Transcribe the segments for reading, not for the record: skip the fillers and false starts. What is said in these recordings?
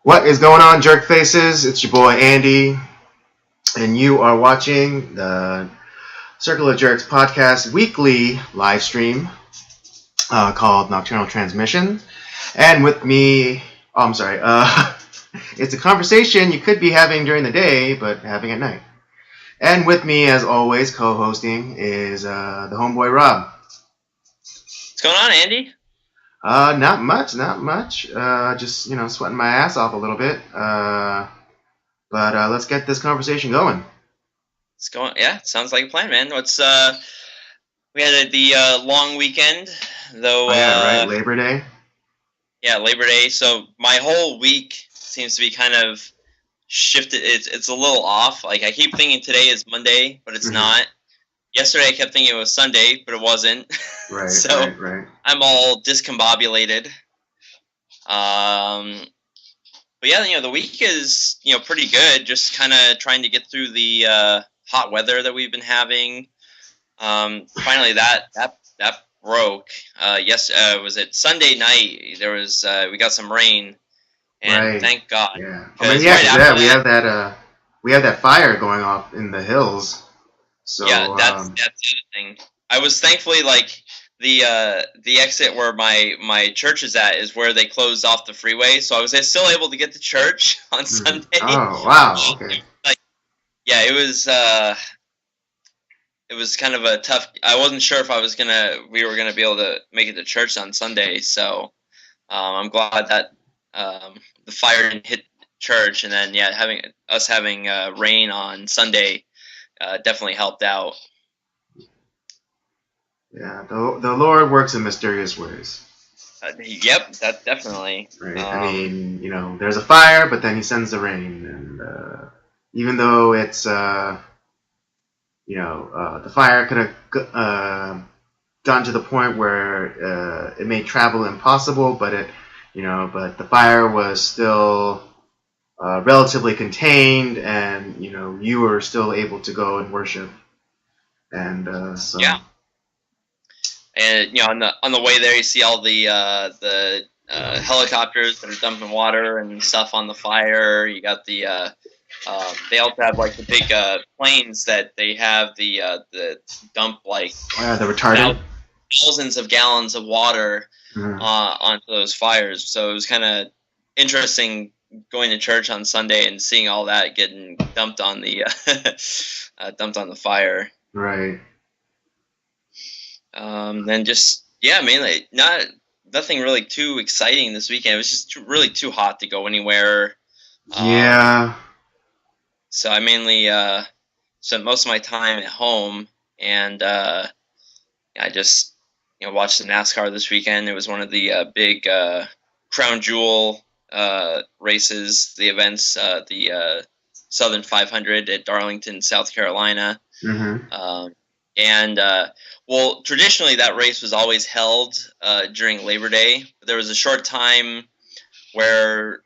What is going on, jerk faces? It's your boy Andy, and you are watching the Circle of Jerks podcast weekly live stream called Nocturnal Transmission. And with me, it's a conversation you could be having during the day, but having at night. And with me, as always, co-hosting is the homeboy Rob. What's going on, Andy? Not much. Just sweating my ass off a little bit. But let's get this conversation going. It's going. Yeah, sounds like a plan, man. We had the long weekend, though. Right. Labor Day. Yeah, Labor Day. So my whole week seems to be kind of shifted. It's a little off. Like I keep thinking today is Monday, but it's not. Yesterday I kept thinking it was Sunday, but it wasn't. Right. So right. I'm all discombobulated. But yeah, the week is pretty good. Just kind of trying to get through the hot weather that we've been having. Finally, that broke. Was it Sunday night? There was we got some rain, and thank God. Yeah. We have that fire going off in the hills. So yeah, that's the other thing. I was thankfully like the exit where my church is at is where they closed off the freeway, so I was still able to get to church on Sunday. Oh wow! Okay. Yeah, it was kind of a tough. I wasn't sure if we were gonna be able to make it to church on Sunday, so I'm glad that the fire didn't hit church, and then having rain on Sunday definitely helped out. Yeah, the Lord works in mysterious ways. Yep, that definitely. Right. I mean, there's a fire, but then He sends the rain, and even though it's, the fire could have gone to the point where it made travel impossible, but but the fire was still relatively contained, and you were still able to go and worship, and so. Yeah. And on the way there, you see all the helicopters that are dumping water and stuff on the fire. You got they also have like the big planes that they have the dump like the retardant thousands of gallons of water onto those fires. So it was kind of interesting going to church on Sunday and seeing all that getting dumped on the fire. Right. Then just mainly nothing really too exciting this weekend. It was just really too hot to go anywhere. Yeah. So I mainly spent most of my time at home, and I just watched the NASCAR this weekend. It was one of the big crown jewel races, the events, the Southern 500 at Darlington, South Carolina. Well, traditionally that race was always held during Labor Day. There was a short time where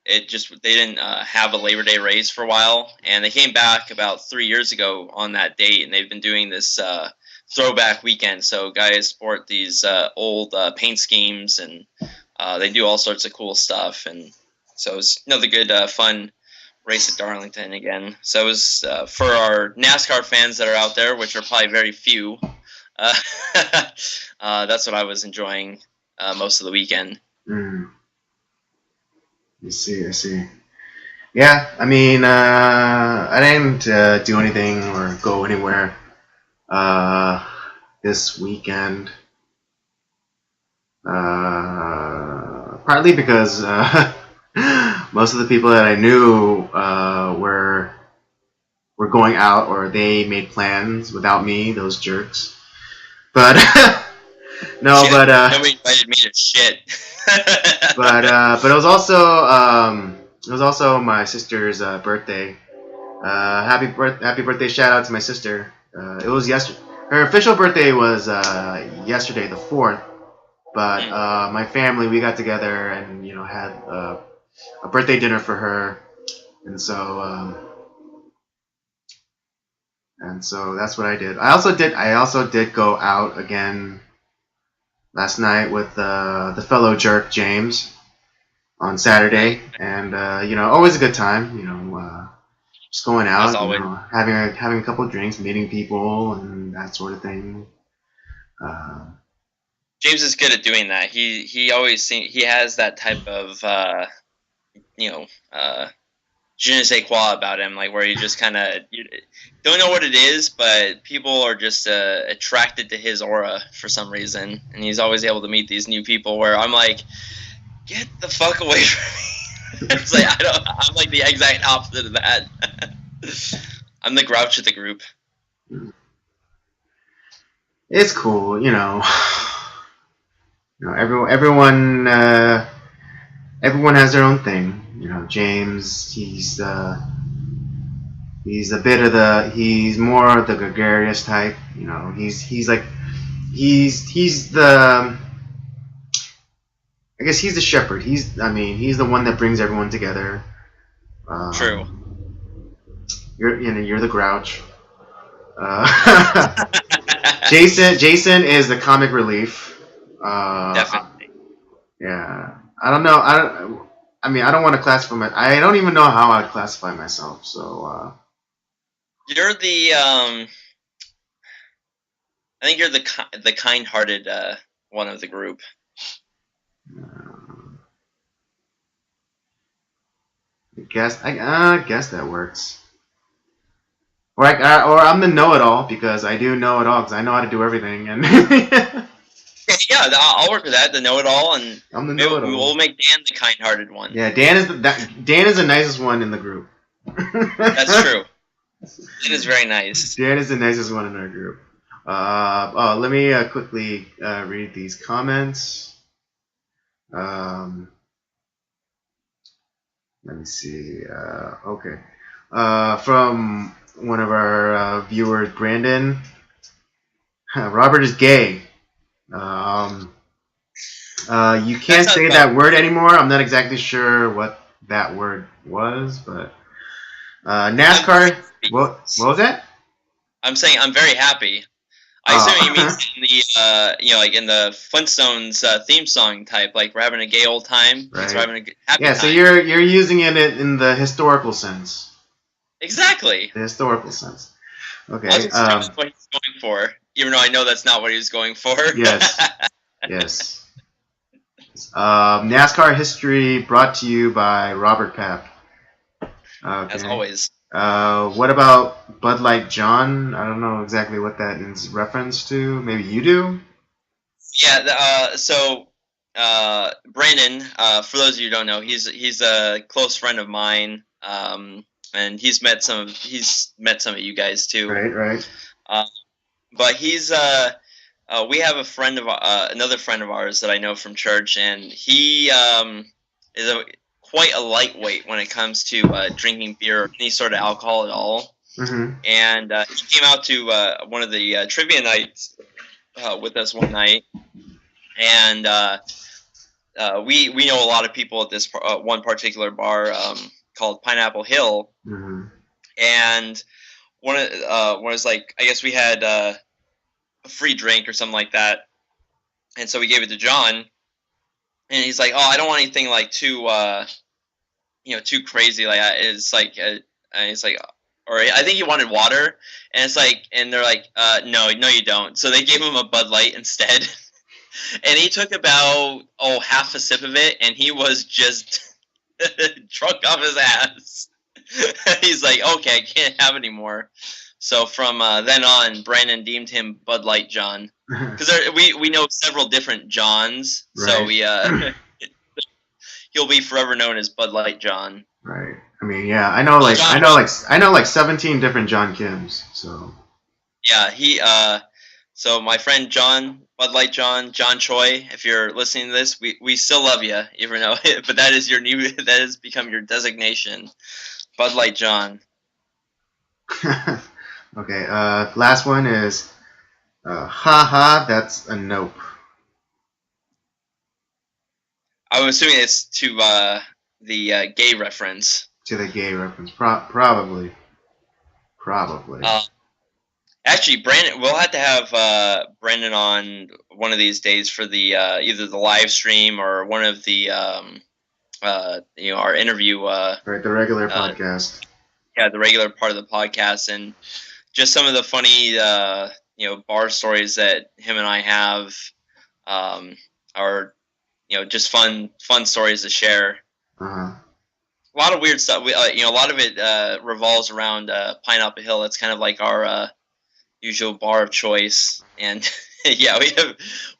they didn't have a Labor Day race for a while, and they came back about 3 years ago on that date, and they've been doing this throwback weekend. So guys sport these old paint schemes, and they do all sorts of cool stuff, and so it's another good fun race at Darlington again. So it was for our NASCAR fans that are out there, which are probably very few. That's what I was enjoying most of the weekend. I see. Yeah, I mean, I didn't do anything or go anywhere this weekend. Partly because most of the people that I knew were going out, or they made plans without me. Those jerks. But nobody invited me to shit. but it was also my sister's birthday. Happy birthday! Shout out to my sister. It was yesterday. Her official birthday was yesterday, the 4th. But my family, we got together and had a birthday dinner for her, and so that's what I did. I also did go out again last night with the fellow jerk James. on Saturday, and always a good time. Just going As out, always. having a couple of drinks, meeting people, and that sort of thing. Uh, James is good at doing that. He always he has that type of you know je ne sais quoi about him, like where you just kind of don't know what it is, but people are just attracted to his aura for some reason, and he's always able to meet these new people. Where I'm like, get the fuck away from me. It's like I'm like the exact opposite of that. I'm the grouch of the group. it's cool, everyone everyone has their own thing. James, he's a bit of he's more of the gregarious type. He's like he's the I guess he's the shepherd. He's the one that brings everyone together. True. You're the grouch. Jason is the comic relief. Definitely. Yeah, I don't know. I don't want to classify I don't even know how I'd classify myself. So. You're the I think you're the kind-hearted one of the group. I guess that works. Or I'm the know-it-all because I do know it all because I know how to do everything. And yeah, I'll work with that. The know-it-all, and I'm the know-it-all. We'll make Dan the kind-hearted one. Yeah, Dan is the nicest one in the group. That's true. It is very nice. Dan is the nicest one in our group. Let me quickly read these comments. Let me see. Okay. From one of our viewers, Brandon. Robert is gay. You can't say that word anymore. I'm not exactly sure what that word was, but NASCAR. What was that? I'm saying I'm very happy. I assume he means in the like in the Flintstones theme song type, like we're having a gay old time. Right. We're having a happy time. So you're using it in the historical sense. Exactly. The historical sense. Okay. That's what he's going for, even though I know that's not what he was going for. Yes. Yes. NASCAR history brought to you by Robert Papp. Okay. As always. What about Bud Light John? I don't know exactly what that is reference to. Maybe you do? Yeah, so Brandon, for those of you who don't know, he's a close friend of mine, and he's met some of you guys too. Right. But he's we have a friend of another friend of ours that I know from church, and he is quite a lightweight when it comes to drinking beer or any sort of alcohol at all. Mm-hmm. And he came out to one of the trivia nights with us one night, and we know a lot of people at this one particular bar called Pineapple Hill. Mm-hmm. And one was like, I guess we had a free drink or something like that, and so we gave it to John, and he's like, "Oh, I don't want anything like too too crazy." Like it's like, and it's like, or I think he wanted water, and it's like, and they're like, no, you don't. So they gave him a Bud Light instead, and he took about half a sip of it, and he was just drunk off his ass. He's like, okay, I can't have any more. So from then on, Brandon deemed him Bud Light John, because we know several different Johns. Right. So we he'll be forever known as Bud Light John. Right. I mean, yeah, I know like 17 different John Kims. So yeah, so my friend John, Bud Light John Choi, if you're listening to this, we still love you, even though, but that has become your designation, Bud Light John. Okay, last one is, haha, that's a nope. I'm assuming it's to the gay reference. To the gay reference, probably. Actually, Brandon, we'll have to have Brandon on one of these days for the either the live stream or one of the our interview. Right, the regular podcast. Yeah, the regular part of the podcast, and just some of the funny bar stories that him and I have are just fun stories to share. Uh-huh. A lot of weird stuff. A lot of it revolves around Pineapple Hill. It's kind of like our usual bar of choice, and yeah,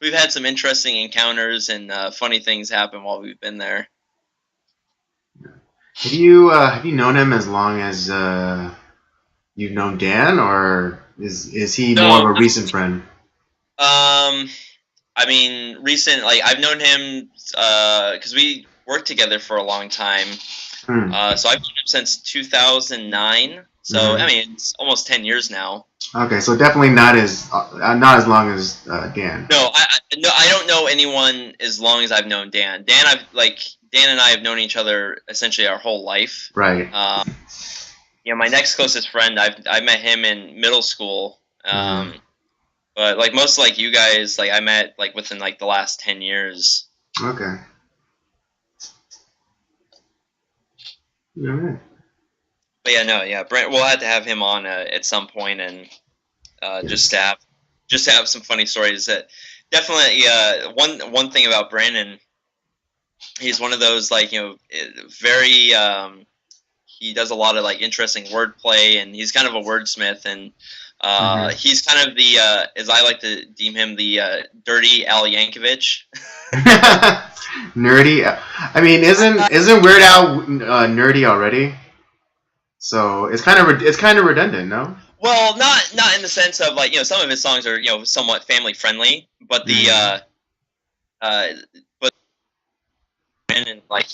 we've had some interesting encounters and funny things happen while we've been there. Have you known him as long as you've known Dan, or is he more of a recent friend? I mean, recent. Like I've known him because we worked together for a long time. So I've known him since 2009. So I mean, it's almost 10 years now. Okay, so definitely not as long as Dan. No, I don't know anyone as long as I've known Dan. Dan and I have known each other essentially our whole life. Right. My next closest friend, I met him in middle school. But like most like you guys, like I met like within like the last 10 years. Okay. All right. But yeah, Brent, we'll have to have him on at some point, and just to have some funny stories. That definitely one thing about Brandon, he's one of those like very he does a lot of like interesting wordplay, and he's kind of a wordsmith, and he's kind of the as I like to deem him, the dirty Al Yankovic. Nerdy. I mean, isn't Weird Al nerdy already? So it's kind of redundant, no? Well, not in the sense of like some of his songs are somewhat family friendly, but but and like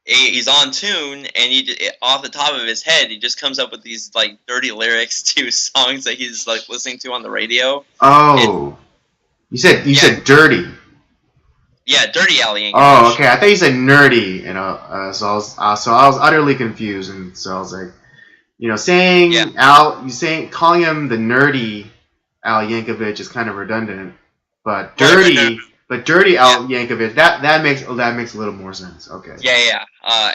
he's on tune, and he off the top of his head he just comes up with these like dirty lyrics to songs that he's like listening to on the radio. Oh, you said dirty. Yeah, dirty Al Yankovic. Oh, okay. I thought you said nerdy, so I was utterly confused, and so I was like, calling him the nerdy Al Yankovic is kind of redundant, but dirty Al Yankovic that makes a little more sense. Okay. Yeah.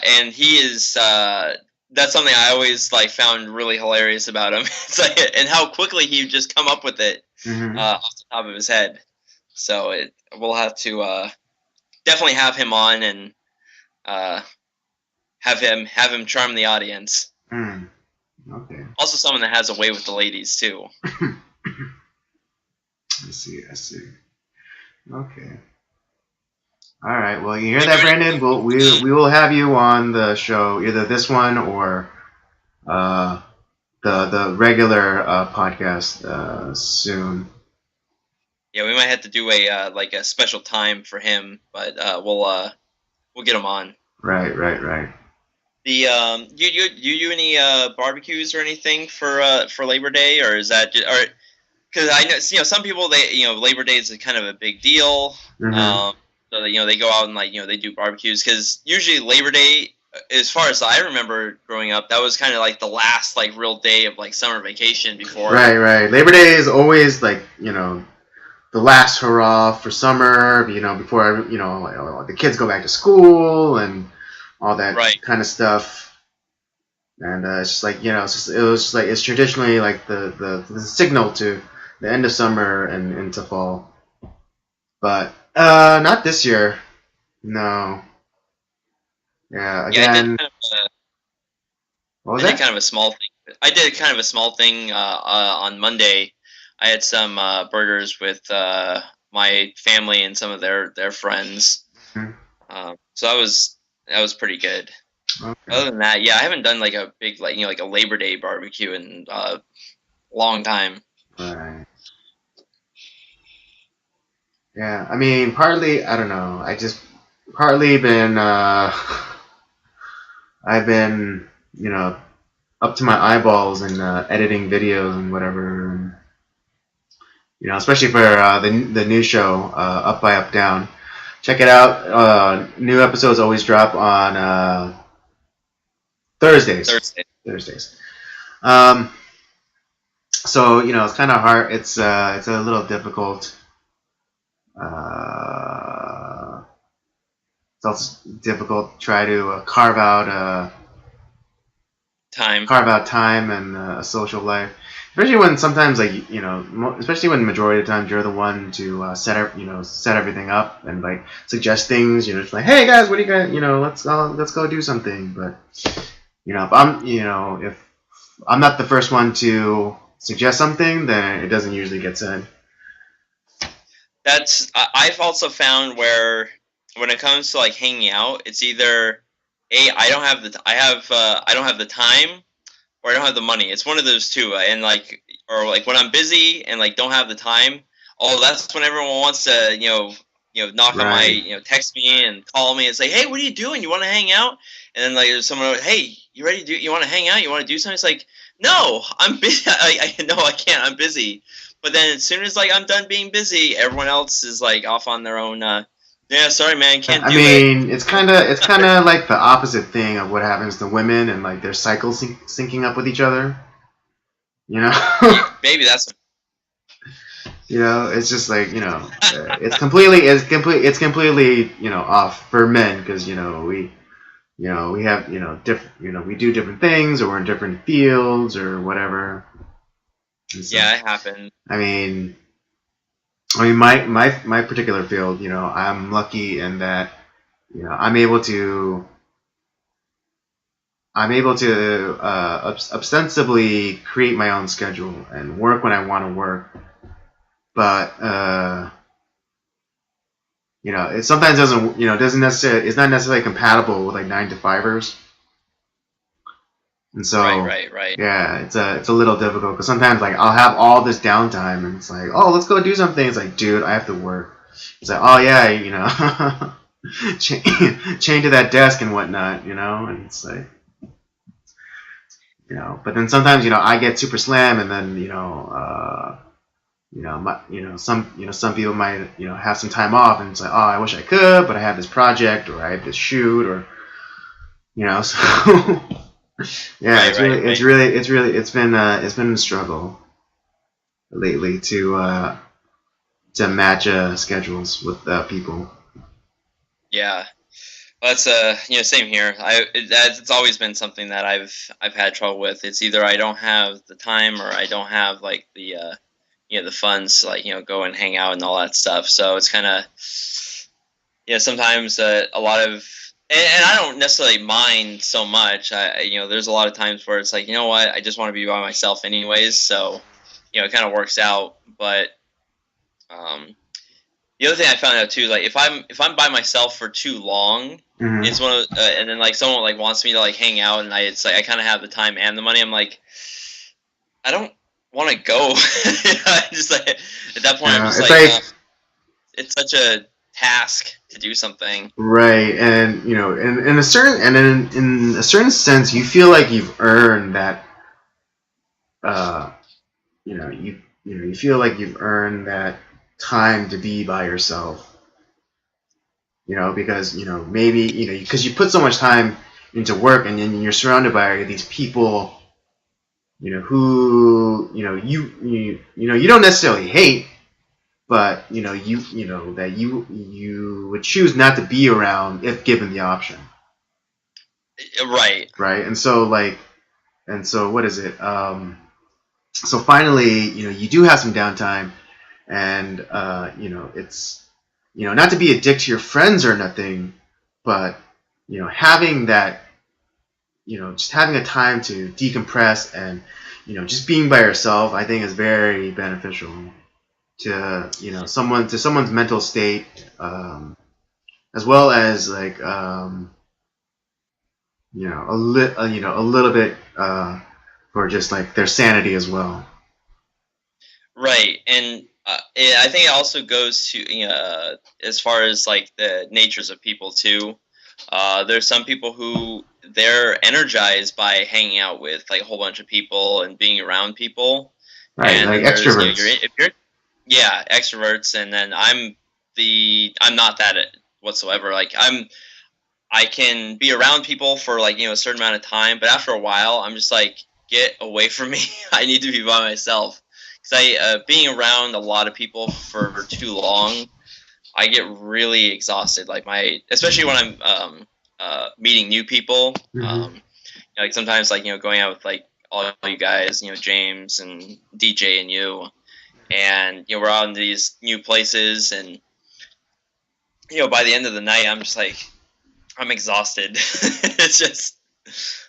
And he is. That's something I always like found really hilarious about him. It's like, and how quickly he just come up with it off the top of his head. So we'll have to definitely have him on and have him charm the audience. Okay. Also, someone that has a way with the ladies too. I see. Okay. All right. Well, you hear that, Brandon? We will have you on the show, either this one or the regular podcast soon. Yeah, we might have to do a special time for him, but we'll get him on. Right. The you do any barbecues or anything for Labor Day, or is that just, or because I know some people Labor Day is kind of a big deal. So that, they go out and they do barbecues, because usually Labor Day, as far as I remember growing up, that was kind of like the last like real day of like summer vacation before. Right. Labor Day is always like the last hurrah for summer. Before the kids go back to school and all that kind of stuff. And it's just like it's traditionally like the signal to the end of summer and into fall. But not this year. No. Yeah. Again. What was that? I did kind of a small thing. I did kind of a small thing on Monday. I had some burgers with my family and some of their friends. So that was pretty good. Okay. Other than that, I haven't done like a big like a Labor Day barbecue in a long time. Right. Yeah, I mean, partly, I don't know. I just partly been, I've been, up to my eyeballs in editing videos and whatever. And, especially for the new show, Up by Up Down. Check it out. New episodes always drop on Thursdays. So it's kind of hard. It's a little difficult. it's also difficult to try to Time. carve out time and a social life, especially when sometimes like especially when the majority of the times you're the one to set everything up and like suggest things. It's like, hey guys, what do you guys, let's go do something. But if I'm not the first one to suggest something, then it doesn't usually get said. I've also found where when it comes to like hanging out, it's either I don't have I don't have the time, or I don't have the money. It's one of those two, and like, or like when I'm busy and like don't have the time. Oh, that's when everyone wants to knock on my Right. text me and call me and say, hey, what are you doing? You want to hang out? And then like there's someone, hey, you ready to do? You want to hang out? You want to do something? It's like, no, I'm busy. No, I can't. I'm busy. But then as soon as like I'm done being busy, everyone else is like off on their own. Yeah, sorry, man, can't I do it. mean, it's kind of like the opposite thing of what happens to women and like their cycles syncing up with each other. You know. Maybe that's It's just like it's completely off for men because we have different we do different things or we're in different fields or whatever. And so, yeah, it happened. I mean, my particular field, I'm lucky in that I'm able to ostensibly create my own schedule and work when I want to work, but it sometimes doesn't necessarily it's not necessarily compatible with like 9 to 5ers, and so Right. yeah, it's a little difficult because sometimes like I'll have all this downtime and it's like, oh, let's go do something. It's like, dude, I have to work. It's like, oh yeah, chain to that desk and whatnot, and it's like, but then sometimes I get super slammed and then some people might have some time off and it's like, oh, I wish I could, but I have this project or I have this shoot or so yeah, it's been a struggle lately to match schedules with people. Yeah. Well, that's same here. It's always been something that I've had trouble with. It's either I don't have the time or I don't have like the funds to like go and hang out and all that stuff. So it's kind of sometimes a lot of and I don't necessarily mind so much. There's a lot of times where it's like, you know what, I just want to be by myself anyways. So it kind of works out. But um, the other thing I found out too, like if I'm by myself for too long, Mm-hmm. it's one of and then like someone like wants me to like hang out, and it's like I kind of have the time and the money. I'm like, I don't want to go. I just like at that point, I'm just It's like, like it's such a task to do something. right, and in a certain in a certain sense, you feel like you've earned that. Uh, you feel like you've earned that time to be by yourself. Because maybe because you put so much time into work and then you're surrounded by these people who you don't necessarily hate, but that you would choose not to be around if given the option, Right. right? And so what is it, so finally you do have some downtime, and it's not to be a dick to your friends or nothing, but having that just having a time to decompress and just being by yourself, I think is very beneficial to someone's mental state, as well as like a little bit for just like their sanity as well. Right, and I think it also goes to as far as like the natures of people too. There's some people who they're energized by hanging out with like a whole bunch of people and being around people, Right, and like then there's extroverts. if you're extroverts, and then I'm not that whatsoever. Like I can be around people for like a certain amount of time, but after a while, I'm just like, get away from me. I need to be by myself because I being around a lot of people for too long. I get really exhausted. Like especially when I'm meeting new people. Like sometimes like going out with like all you guys, James and DJ and you, and we're out in these new places, and by the end of the night, I'm just like I'm exhausted. It's just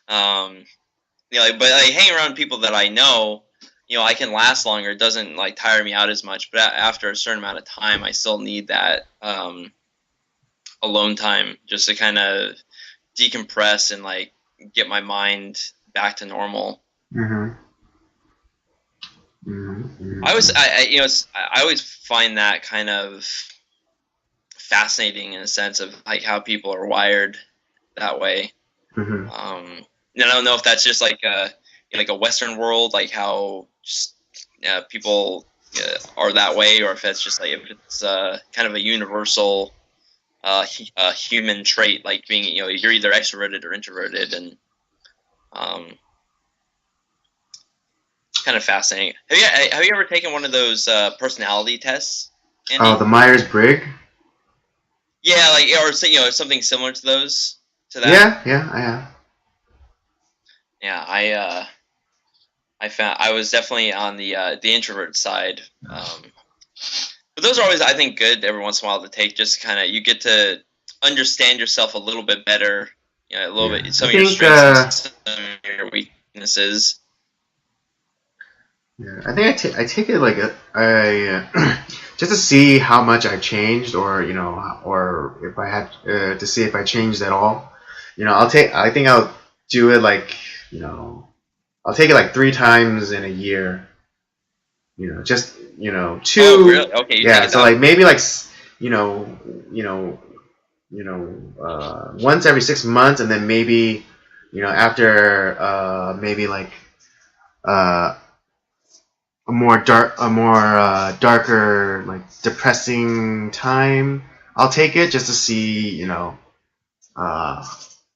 but like hanging around people that I know, I can last longer. It doesn't like tire me out as much. But after a certain amount of time, I still need that alone time just to kind of decompress and like get my mind back to normal. I always find that kind of fascinating in a sense of like how people are wired that way. I don't know if that's just like a Western world, like how just, people are that way, or if it's just like if it's kind of a universal human trait, like being you're either extroverted or introverted, and kind of fascinating. Have you ever taken one of those personality tests, Andy? Oh, the Myers-Briggs? Yeah, like or something similar to those. To that. Yeah, I have. Yeah, I found I was definitely on the introvert side, but those are always, I think, good every once in a while to take. Just kind of you get to understand yourself a little bit better, a little bit some of your strengths, some of your weaknesses. Yeah, I think I take it like just to see how much I've changed, or or if I had to see if I changed at all. I think I'll do it like I'll take it like 3 times in a year. Just 2. Oh, really? Okay. Yeah. So like maybe like once every 6 months, and then maybe after maybe like a more darker, like depressing time, I'll take it just to see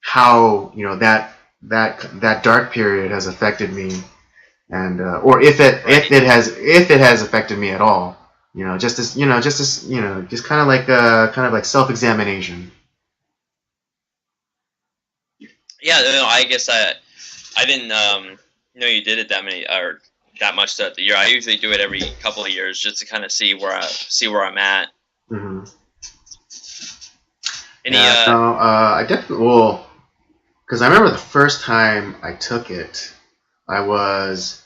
how that dark period has affected me, and or if it has affected me at all. Just kind of like self-examination. Yeah, no, I guess I didn't know you did it that much throughout the year. I usually do it every couple of years just to kind of see where I'm at. I definitely because I remember the first time I took it, I was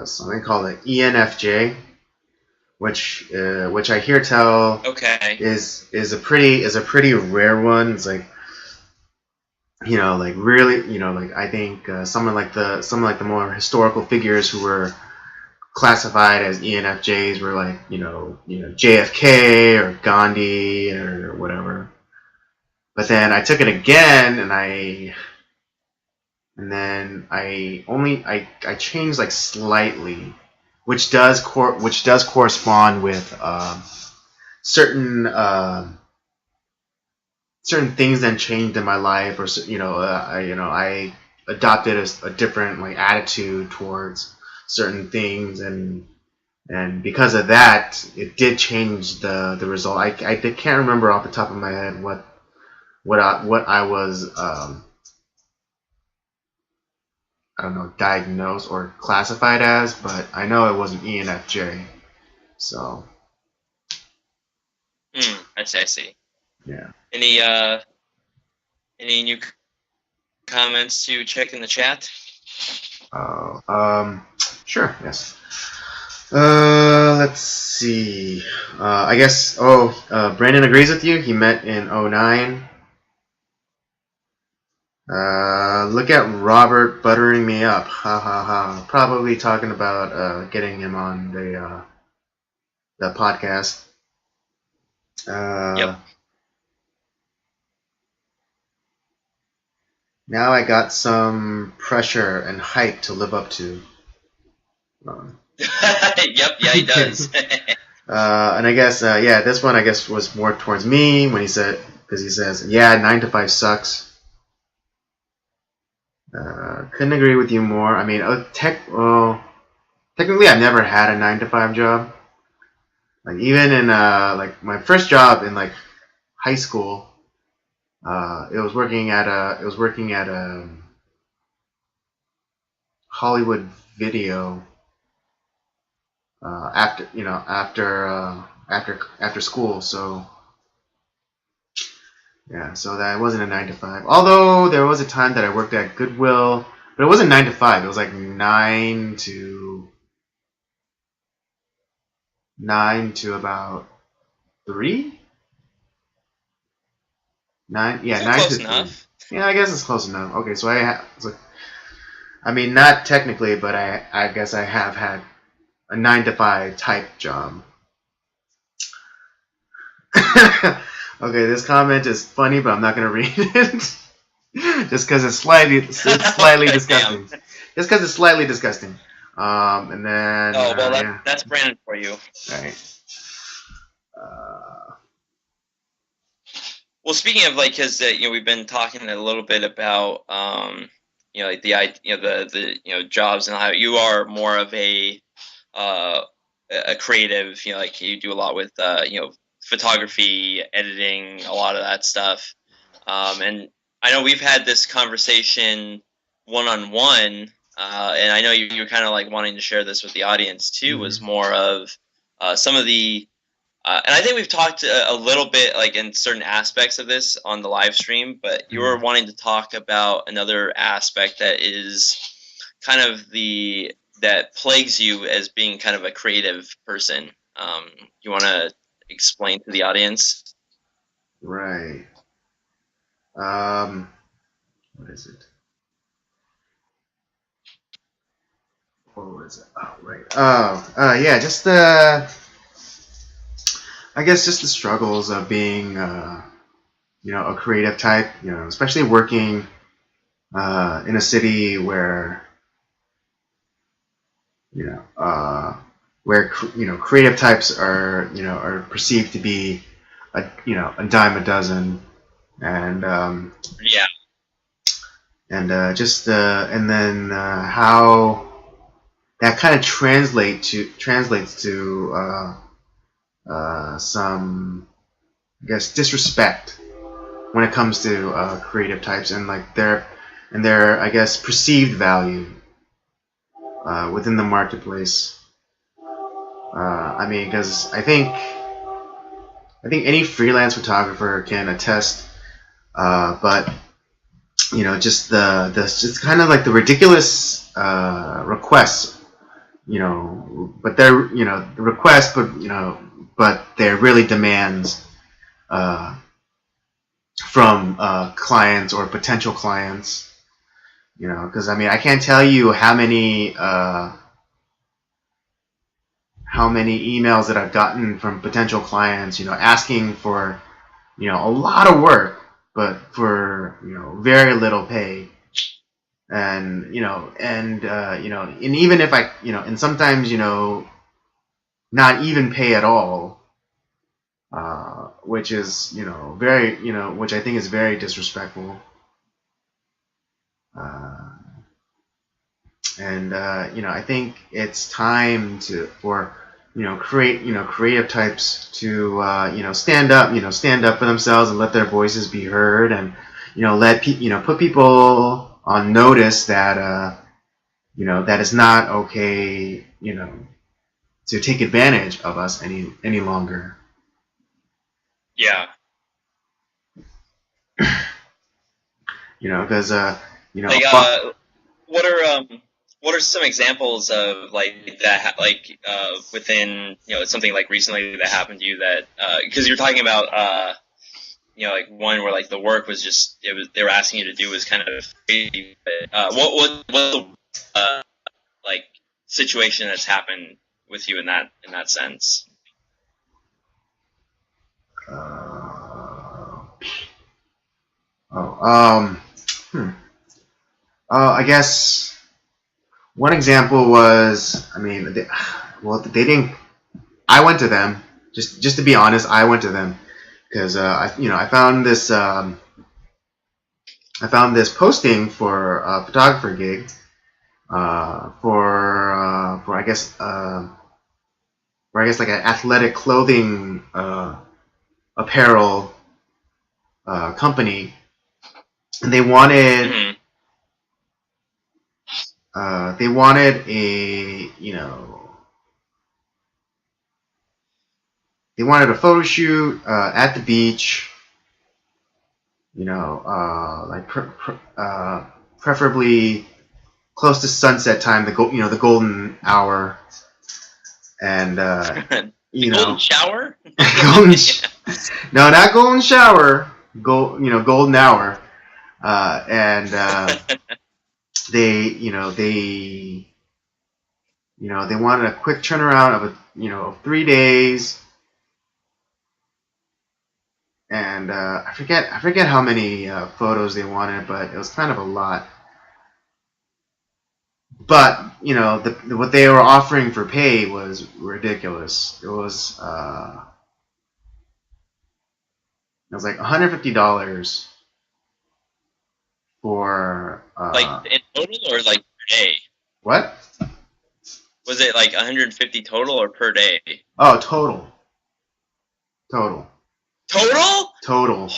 something called an ENFJ, which I hear tell is a pretty rare one. It's like like really like I think some of the more historical figures who were classified as ENFJs were like JFK or Gandhi or whatever. But then I took it again, and then I changed like slightly, which does correspond with certain things that changed in my life, or I adopted a different like attitude towards certain things, and because of that, it did change the result. I can't remember off the top of my head what I was I don't know, diagnosed or classified as, but I know it was an ENFJ. So. I see. Yeah. Any new comments to check in the chat? Sure. Yes. Let's see. I guess. Brandon agrees with you. He met in 2009. Look at Robert buttering me up. Ha ha ha. Probably talking about getting him on the podcast. Yep. Now I got some pressure and hype to live up to. Yep, yeah, he does. And I guess, this one I guess was more towards me when he says, 9 to 5 sucks. Couldn't agree with you more. I mean, technically I've never had a 9 to 5 job. Like even in like my first job in like high school, it was working at a Hollywood Video after after school. So yeah, so that wasn't a 9 to 5. Although there was a time that I worked at Goodwill, but it wasn't 9 to 5. It was like 9 to about 3. Yeah, So 9 close to 3. enough. Yeah, I guess it's close enough. Okay, so I mean, not technically, but I guess I have had a 9 to 5 type job. Okay, this comment is funny, but I'm not gonna read it. Just because it's slightly Damn. disgusting. Just because it's slightly disgusting. And then Oh well, yeah, that's Brandon for you. all right. Uh, Well, speaking of like, because we've been talking a little bit about like the jobs and how you are more of uh, a creative. Like you do a lot with photography, editing, a lot of that stuff. And I know we've had this conversation one on one, and I know you're kind of like wanting to share this with the audience too. Was more of some of the and I think we've talked a little bit, like in certain aspects of this on the live stream, but you were wanting to talk about another aspect that is kind of that plagues you as being kind of a creative person. You want to explain to the audience? right. What is it? What was it? Oh, right. Oh, yeah. Just I guess just the struggles of being, a creative type. Especially working in a city where, you know, uh, creative types are perceived to be a dime a dozen, and Yeah, just and then how that kind of translates to some, I guess, disrespect when it comes to creative types and like their I guess perceived value within the marketplace. I mean, because I think any freelance photographer can attest, but just just kind of like the ridiculous requests, but they're the request, but they're really demands from clients or potential clients. Because I mean, I can't tell you how many emails that I've gotten from potential clients, asking for, a lot of work, but for, very little pay. And, and even if and sometimes, not even pay at all, which is, very, which I think is very disrespectful. Uh, and I think it's time for creative types to stand up for themselves and let their voices be heard, and put people on notice that that it's not okay to take advantage of us any longer. yeah. Because Like, what are some examples of like that, like within something like recently that happened to you that because you're talking about like one where like the work was just they were asking you to do was kind of crazy. But, what's the like situation that's happened with you in that sense? uh, oh hmm. I guess one example was, I mean, they didn't. I went to them just to be honest. I went to them because I found this posting for a photographer gig for I guess or I guess like an athletic clothing apparel company, and they wanted a they wanted a photo shoot at the beach, like preferably close to sunset time, the golden hour, and The golden shower? golden no, not golden shower, golden hour, and they they wanted a quick turnaround of 3 days, and I forget how many photos they wanted, but it was kind of a lot. But what they were offering for pay was ridiculous. It was like $150 for like in total or like per day? What? Was it like 150 total or per day? Oh, total. Total.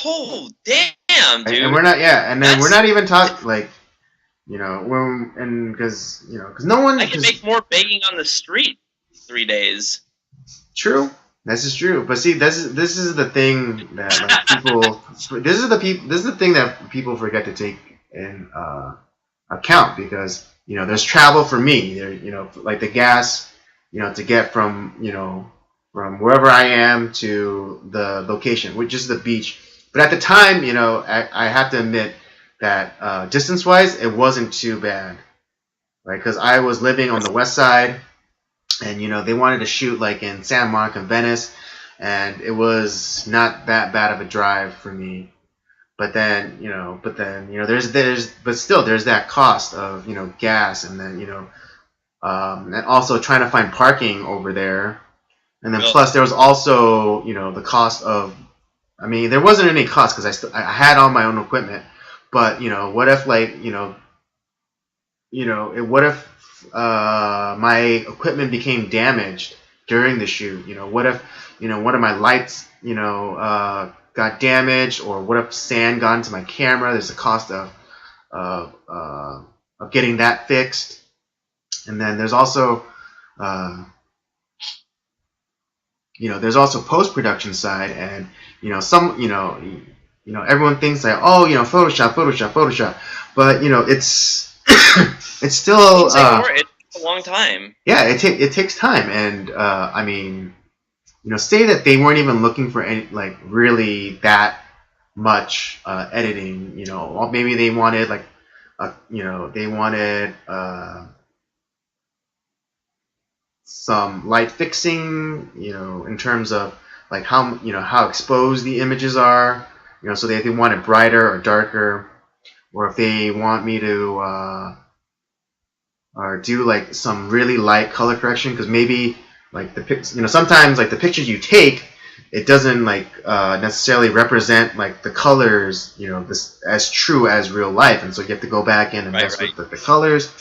Oh, damn, dude. And we're not, and then we're not even talking like, because no one. I can make more begging on the street 3 days. True, this is true. But see, this is the thing that like, people. This is the thing that people forget to take in account, because there's travel for me. There, like the gas, to get from from wherever I am to the location, which is the beach. But at the time, I have to admit that distance-wise, it wasn't too bad, right? Because I was living on the west side, and they wanted to shoot like in Santa Monica, Venice, and it was not that bad of a drive for me. But then, there's that cost of gas, and then and also trying to find parking over there. And then plus there was also, the cost of, I mean, there wasn't any cost because I had all my own equipment. But, what if like, what if my equipment became damaged during the shoot? What if, one of my lights, got damaged, or what if sand got into my camera? There's a cost of getting that fixed. And then there's also, there's also post-production side, and everyone thinks that Photoshop, but it's it's still it's a long time. Yeah, it takes time, and I mean, say that they weren't even looking for any like really that much editing. Maybe they wanted like some light fixing, in terms of like how exposed the images are, so they want it brighter or darker, or if they want me to or do like some really light color correction, because maybe like sometimes like the pictures you take, it doesn't like necessarily represent like the colors, this as true as real life, and so you have to go back in and mess with the colors,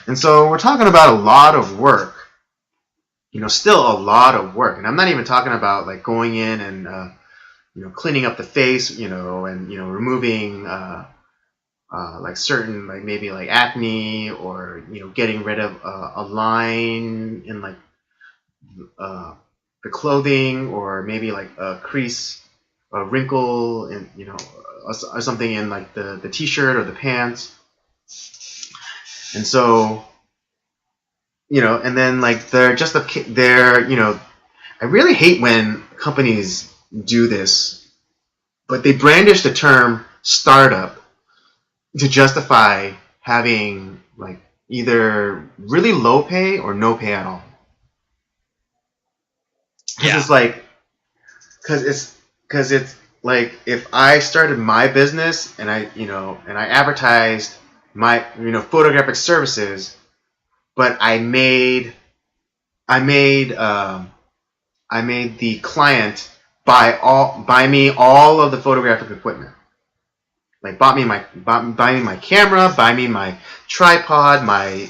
and so we're talking about a lot of work. Still a lot of work, and I'm not even talking about like going in and cleaning up the face, and removing like certain like maybe like acne, or getting rid of a line in like the clothing, or maybe like a crease, a wrinkle, and or something in like the t-shirt or the pants, and so. And then like I really hate when companies do this, but they brandish the term startup to justify having like either really low pay or no pay at all. It's like, because it's like if I started my business and I advertised my photographic services. But I made the client buy me all of the photographic equipment. Like buy me my camera, buy me my tripod, my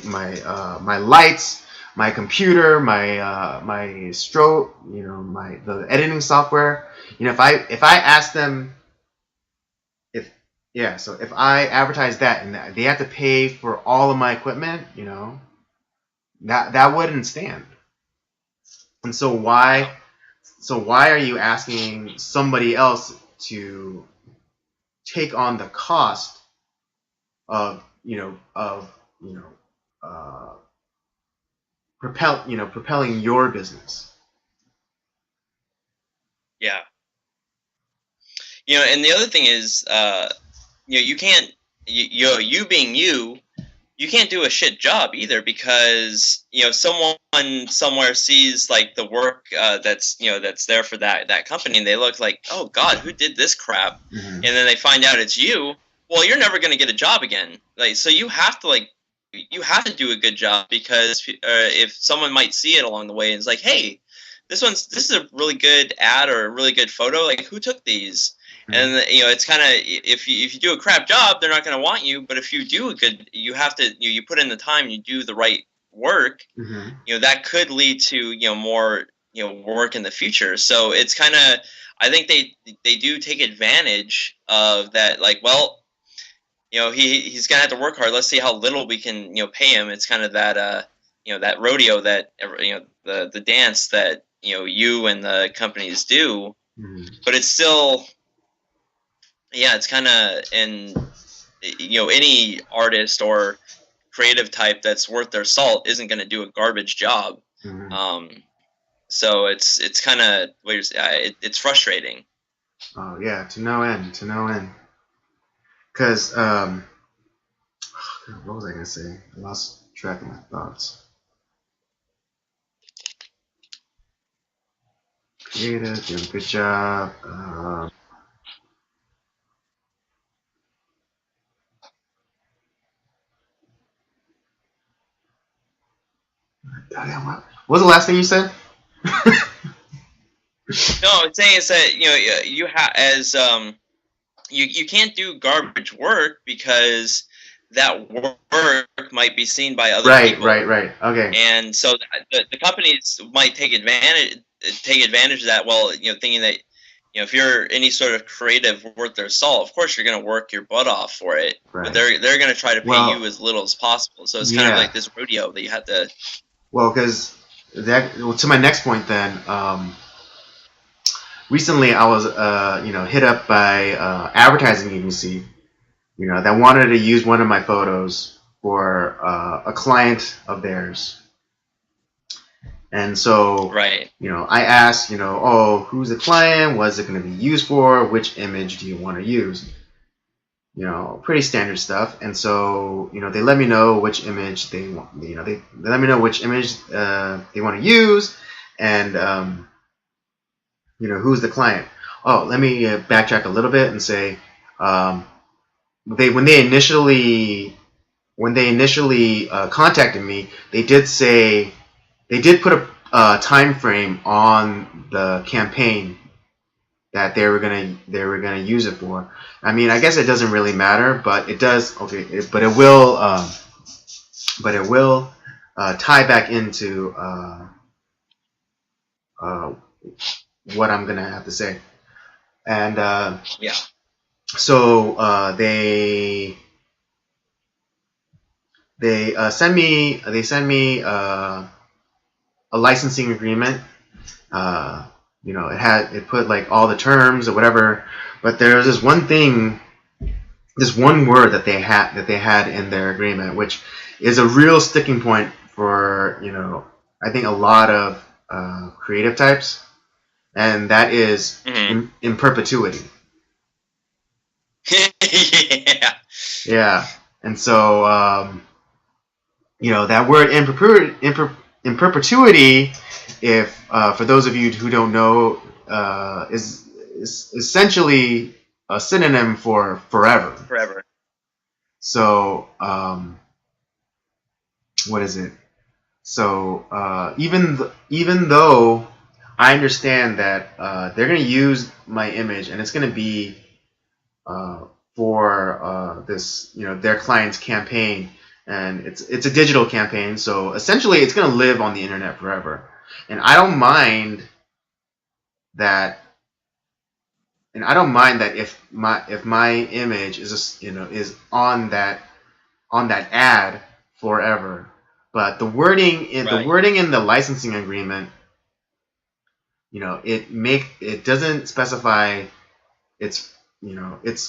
lights, my computer, my stroke, the editing software. If I ask them if yeah, so if I advertise that and they have to pay for all of my equipment, that wouldn't stand. And so why are you asking somebody else to take on the cost of uh, propelling your business? Yeah. And the other thing is, you can't, you being you can't do a shit job either, because someone somewhere sees like the work that's there for that company, and they look like, oh God, who did this crap? Mm-hmm. And then they find out it's you. Well, you're never going to get a job again. So you have to do a good job, because if someone might see it along the way and it's like, hey, this is a really good ad or a really good photo. Like, who took these? And it's kind of, if you do a crap job, they're not going to want you. But if you do a good, you have to you put in the time, you do the right work. Mm-hmm. That could lead to more work in the future. So it's kind of, I think they do take advantage of that. Like, well, he's gonna have to work hard. Let's see how little we can pay him. It's kind of that that rodeo, that the dance that you and the companies do. Mm-hmm. But it's still, yeah, it's kind of, and any artist or creative type that's worth their salt isn't going to do a garbage job. Mm-hmm. So it's kind of, it's frustrating. Oh yeah, to no end. Because what was I gonna say? I lost track of my thoughts. Creative, doing a good job. What was the last thing you said? No, I'm saying is that you have, as you can't do garbage work, because that work might be seen by other people. Right. Okay. And so the companies might take advantage of that. Well, thinking that if you're any sort of creative worth their salt, of course you're going to work your butt off for it. Right. But they're going to try to pay you as little as possible. So it's kind of like this rodeo that you have to. Well, because to my next point then. Recently, I was hit up by advertising agency, that wanted to use one of my photos for a client of theirs. And so, right. I asked, oh, who's the client? What's it going to be used for? Which image do you want to use? Pretty standard stuff. And so, they let me know which image they want. They let me know which image they want to use, and who's the client. Oh, let me backtrack a little bit and say, when they initially contacted me, they did put a time frame on the campaign that they were gonna use it for. I mean, I guess it doesn't really matter, but it does. Okay, but it will tie back into what I'm gonna have to say. And yeah. So they send me a licensing agreement. It put like all the terms or whatever, but there was this one word that they had in their agreement, which is a real sticking point for I think a lot of creative types, and that is in perpetuity. Yeah. Yeah, and so that word in perpetuity, if for those of you who don't know, is essentially a synonym for forever. Forever. So what is it? So even though I understand that they're going to use my image and it's going to be for this their client's campaign, and it's a digital campaign, so essentially it's going to live on the internet forever. And I don't mind that. And I don't mind that if my image is on that ad forever. But the Right. wording in the licensing agreement, it doesn't specify it's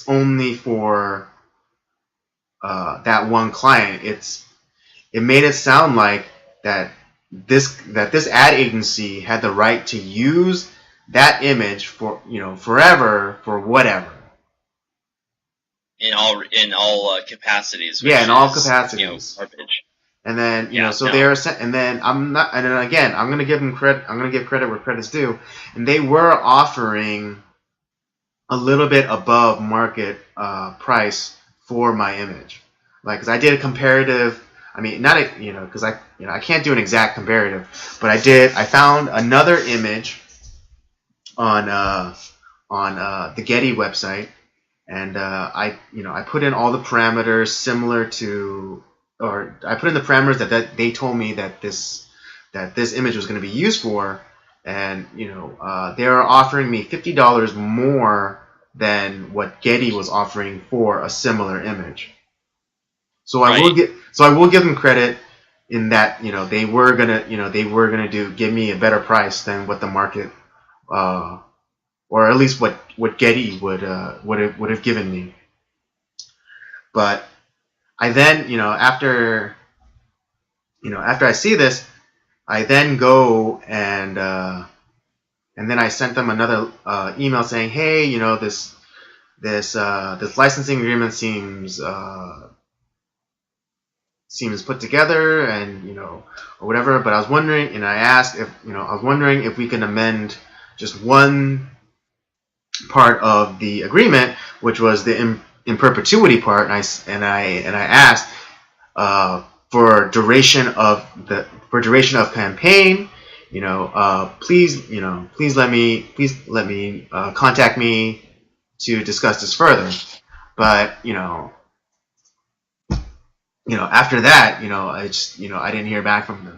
only for that one client. It made it sound like that this ad agency had the right to use that image for forever for whatever. In all capacities, Yeah, in which all is capacities. garbage. And then Yeah, so no, and then I'm not, and then again, I'm gonna give them credit. I'm gonna give credit where credit's due, and they were offering a little bit above market price for my image, like because I did a comparative. I mean, not a, because I can't do an exact comparative, but I found another image on the Getty website, and I put in all the parameters similar to, or I put in the parameters that they told me that this image was going to be used for, and they are offering me $50 more than what Getty was offering for a similar image. So right. I will give them credit in that they were gonna give me a better price than what the market or at least what Getty would have given me. But I then, after I see this, I then go and then I sent them another email saying, hey, this licensing agreement seems put together, and or whatever. But I was wondering, and I was wondering if we can amend just one part of the agreement, which was the in perpetuity part, and I asked for duration of campaign. Please let me contact me to discuss this further. But after that, I didn't hear back from them.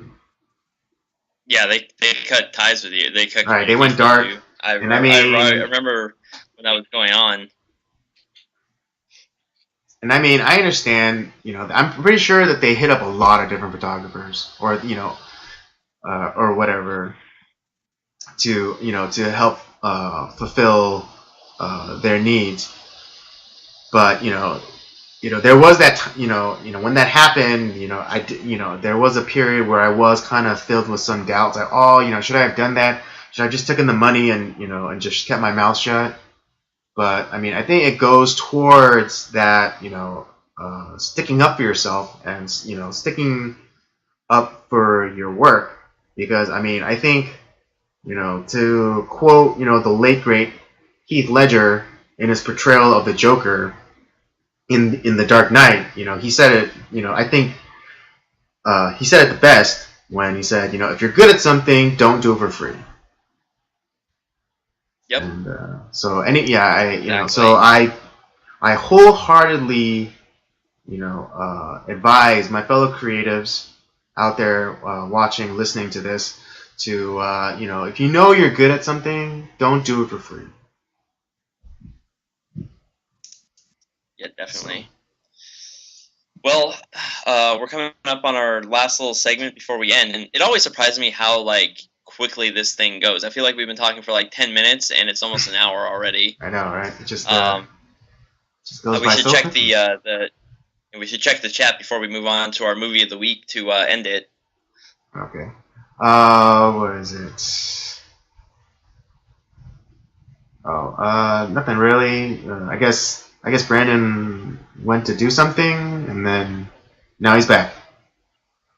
Yeah, they cut ties with you. They cut All right, they went communication with dark, you. I and I remember, I mean, remember when that was going on. I understand. I'm pretty sure that they hit up a lot of different photographers, or whatever, to help fulfill their needs. But there was when that happened, there was a period where I was kind of filled with some doubts. Like, oh, should I have done that? Should I have just taken the money and just kept my mouth shut? But I think it goes towards that, sticking up for yourself and sticking up for your work. Because I think, to quote the late great Heath Ledger in his portrayal of the Joker in The Dark Knight, he said it. I think he said it the best when he said, if you're good at something, don't do it for free. Yep, And so any yeah, so exactly. I wholeheartedly advise my fellow creatives out there watching, listening to this, to if you're good at something, don't do it for free. Yeah, So definitely. Well, we're coming up on our last little segment before we end, and it always surprises me how quickly this thing goes. I feel like we've been talking for 10 minutes, and it's almost an hour already. I know, right? It Um, just goes we by should so check quickly. the chat before we move on to our movie of the week to end it. Okay. What is it? Oh, nothing really. I guess Brandon went to do something, and then now he's back.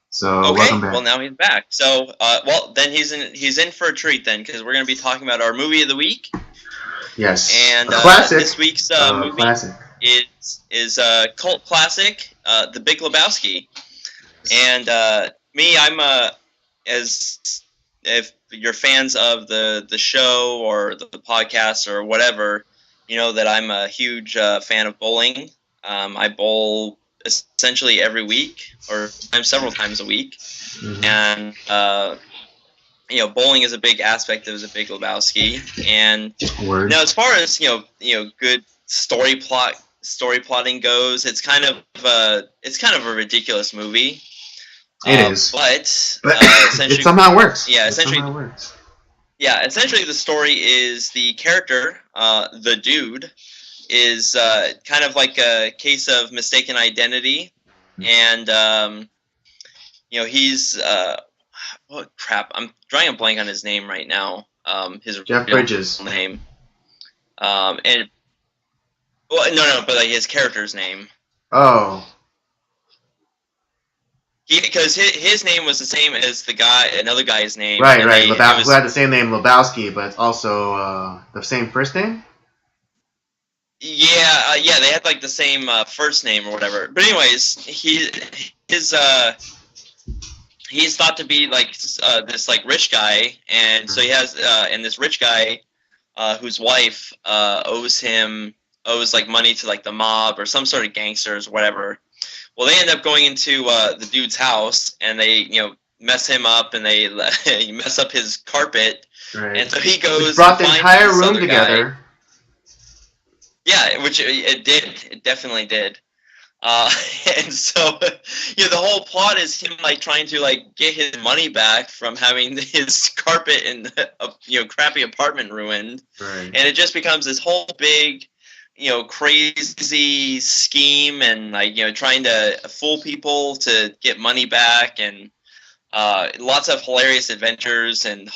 So welcome Okay, well back. now he's back. So, well then he's in for a treat then, because we're going to be talking about our movie of the week, Yes, and a classic. this week's movie Classic. is a cult classic, The Big Lebowski. And me, I'm as if you're fans of the show or the podcast or whatever, you know that I'm a huge fan of bowling. I bowl essentially every week or several times a week, Mm-hmm. and bowling is a big aspect of The Big Lebowski. And Word. now, as far as good story plotting goes, it's kind of a ridiculous movie. It is, but it somehow works. Yeah, It essentially, somehow works. yeah, essentially the story is the character, the dude, is kind of like a case of mistaken identity, and he's what crap? I'm drawing a blank on his name right now. His Jeff real Bridges. name, and well, no, but like his character's name. Oh. Because his name was the same as another guy's name. Right. Who had the same name, Lebowski, but it's also the same first name? Yeah, they had like the same first name or whatever. But anyways, he's thought to be like this like rich guy, and so he has and this rich guy whose wife owes like money to like the mob or some sort of gangsters or whatever. Well, they end up going into the dude's house, and they mess him up, and they mess up his carpet, right. And so he goes. Which brought the entire room together. Guy. Yeah, which it did. It definitely did. And so the whole plot is him like trying to like get his money back from having his carpet and crappy apartment ruined, right. And it just becomes this whole big crazy scheme, and like trying to fool people to get money back, and lots of hilarious adventures, and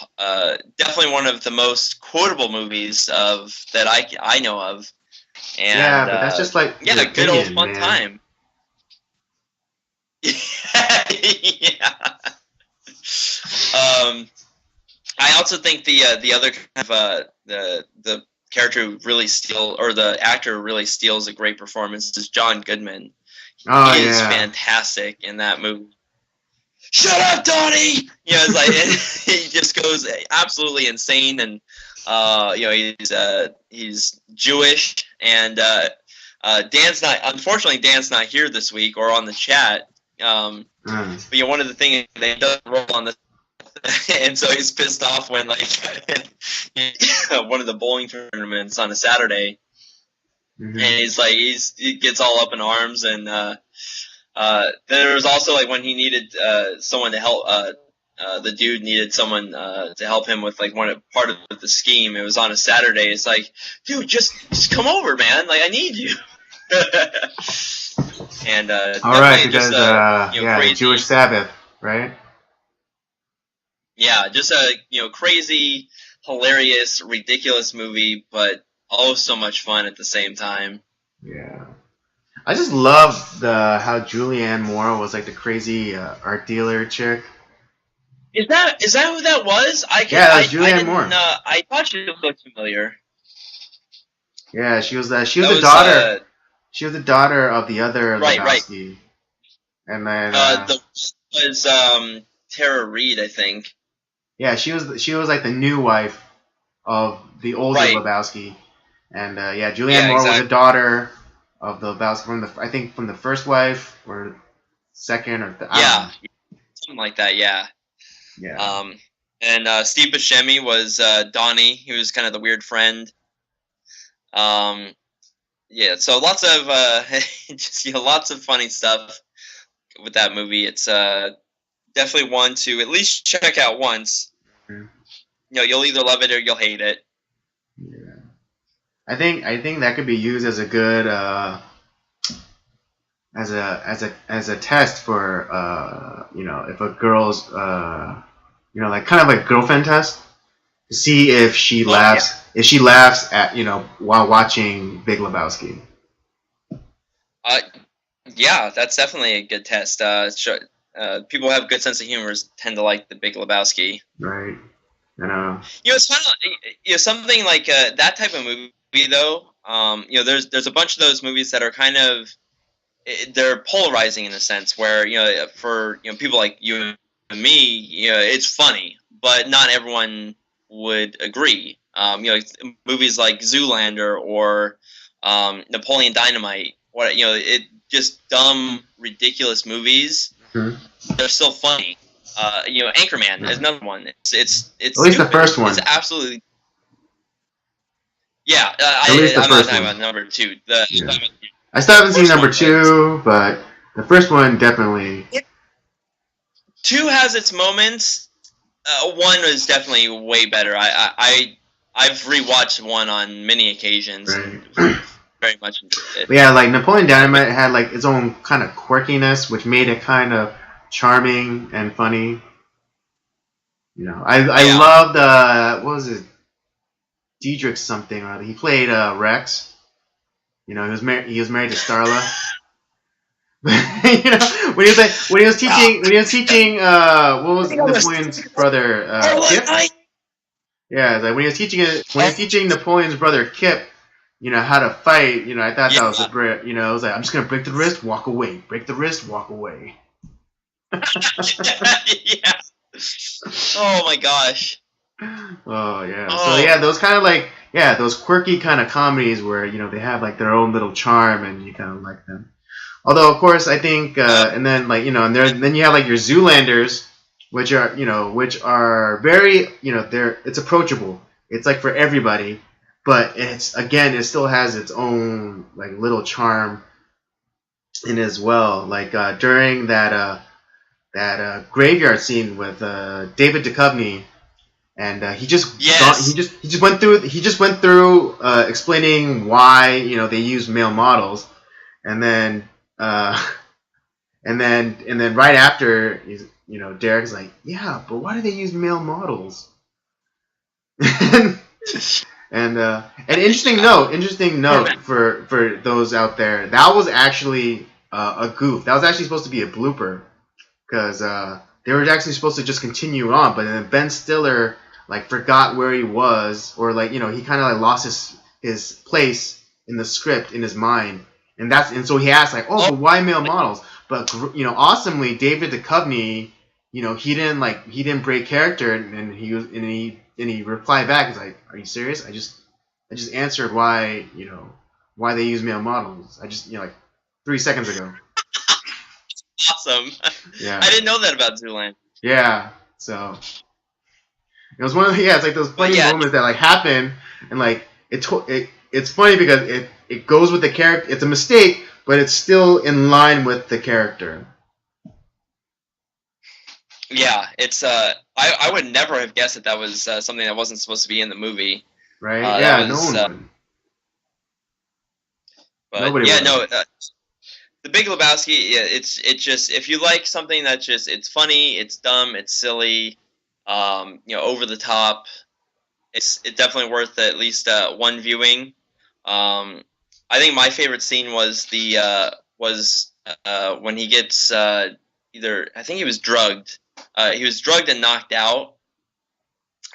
definitely one of the most quotable movies of that I know of. And, yeah, but that's just like a good old fun man. time. Yeah. I also think the other kind of the character who really the actor who really steals a great performance is John Goodman. He is fantastic in that movie. Shut up, Donnie! It's like he just goes absolutely insane, and he's Jewish, and Dan's not here this week or on the chat. But one of the things they don't roll on the and so he's pissed off when like one of the bowling tournaments on a Saturday, and he's like he gets all up in arms, and then there was also like when he needed someone to help. The dude needed someone to help him with like part of the scheme. It was on a Saturday. It's like, dude, just come over, man. Like I need you. And all right, because crazy, Jewish Sabbath, right? Yeah, just a crazy, hilarious, ridiculous movie, but oh so much fun at the same time. Yeah, I just love how Julianne Moore was like the crazy art dealer chick. Is that who that was? That was Julianne Moore. I thought she looked familiar. Yeah, she was the daughter. She was the daughter of the other Lebowski. Right. And then was Tara Reid, I think. Yeah, she was like the new wife of the older Lebowski, and Julianne Moore was the daughter of the Lebowski from the first wife or second or something like that. Yeah. And Steve Buscemi was Donnie. He was kind of the weird friend. So lots of lots of funny stuff with that movie. It's definitely one to at least check out once. Mm-hmm. You'll either love it or you'll hate it. Yeah, I think that could be used as a good as a test for if a girl's like kind of like girlfriend test to see if she laughs at while watching Big Lebowski. Yeah, that's definitely a good test. People who have a good sense of humor tend to like The Big Lebowski. Right. I know. It's kind of something like that type of movie though. There's a bunch of those movies that are kind of they're polarizing in a sense where for people like you and me, it's funny, but not everyone would agree. Movies like Zoolander or Napoleon Dynamite it just dumb, ridiculous movies. Mhm. They're still funny. Anchorman is another one. It's At least the stupid. first one. It's absolutely. Yeah, At least the I'm not first talking one. about number 2. Yeah. I still haven't seen number 2, but the first one definitely. 2 has its moments. 1 is definitely way better. I've rewatched 1 on many occasions. Right. And very much enjoyed it. But yeah, like Napoleon Dynamite had like its own kind of quirkiness, which made it kind of charming and funny. I loved what was it? Diedrich something or other. He played Rex. He was married. He was married to Starla. When he was teaching what was Napoleon's brother Kip? Yeah, it's like when he was teaching Napoleon's brother Kip, how to fight. I thought that was a great. It was like, I'm just gonna break the wrist, walk away. Break the wrist, walk away. Yeah. Oh my gosh. Oh yeah. So yeah, those kind of like those quirky kind of comedies where they have like their own little charm and you kind of like them. Although of course I think and then like then you have like your Zoolanders, which are very it's approachable. It's like for everybody, but it still has its own like little charm in it as well. Like during that graveyard scene with David Duchovny. And he just went through explaining why they use male models, and then right after Derek's like, yeah, but why do they use male models? and interesting note for those out there, that was actually a goof. That was actually supposed to be a blooper because they were actually supposed to just continue on, but then Ben Stiller like forgot where he was, or like he kind of like lost his place in the script in his mind, and so he asked like, but why male models? But awesomely, David Duchovny, he didn't break character, and he replied back, he's like, are you serious? I just answered why they use male models. I just like 3 seconds ago. Awesome. Yeah. I didn't know that about Zoolander. Yeah. So. It was one of it's like those funny moments that like happen, and like it's funny because it goes with the character. It's a mistake, but it's still in line with the character. Yeah, it's I would never have guessed that was something that wasn't supposed to be in the movie. Right? No one would. But nobody would. The Big Lebowski. Yeah, it's just if you like something that's just it's funny, it's dumb, it's silly. Over the top. It's definitely worth at least one viewing. I think my favorite scene was when he gets I think he was drugged. He was drugged and knocked out,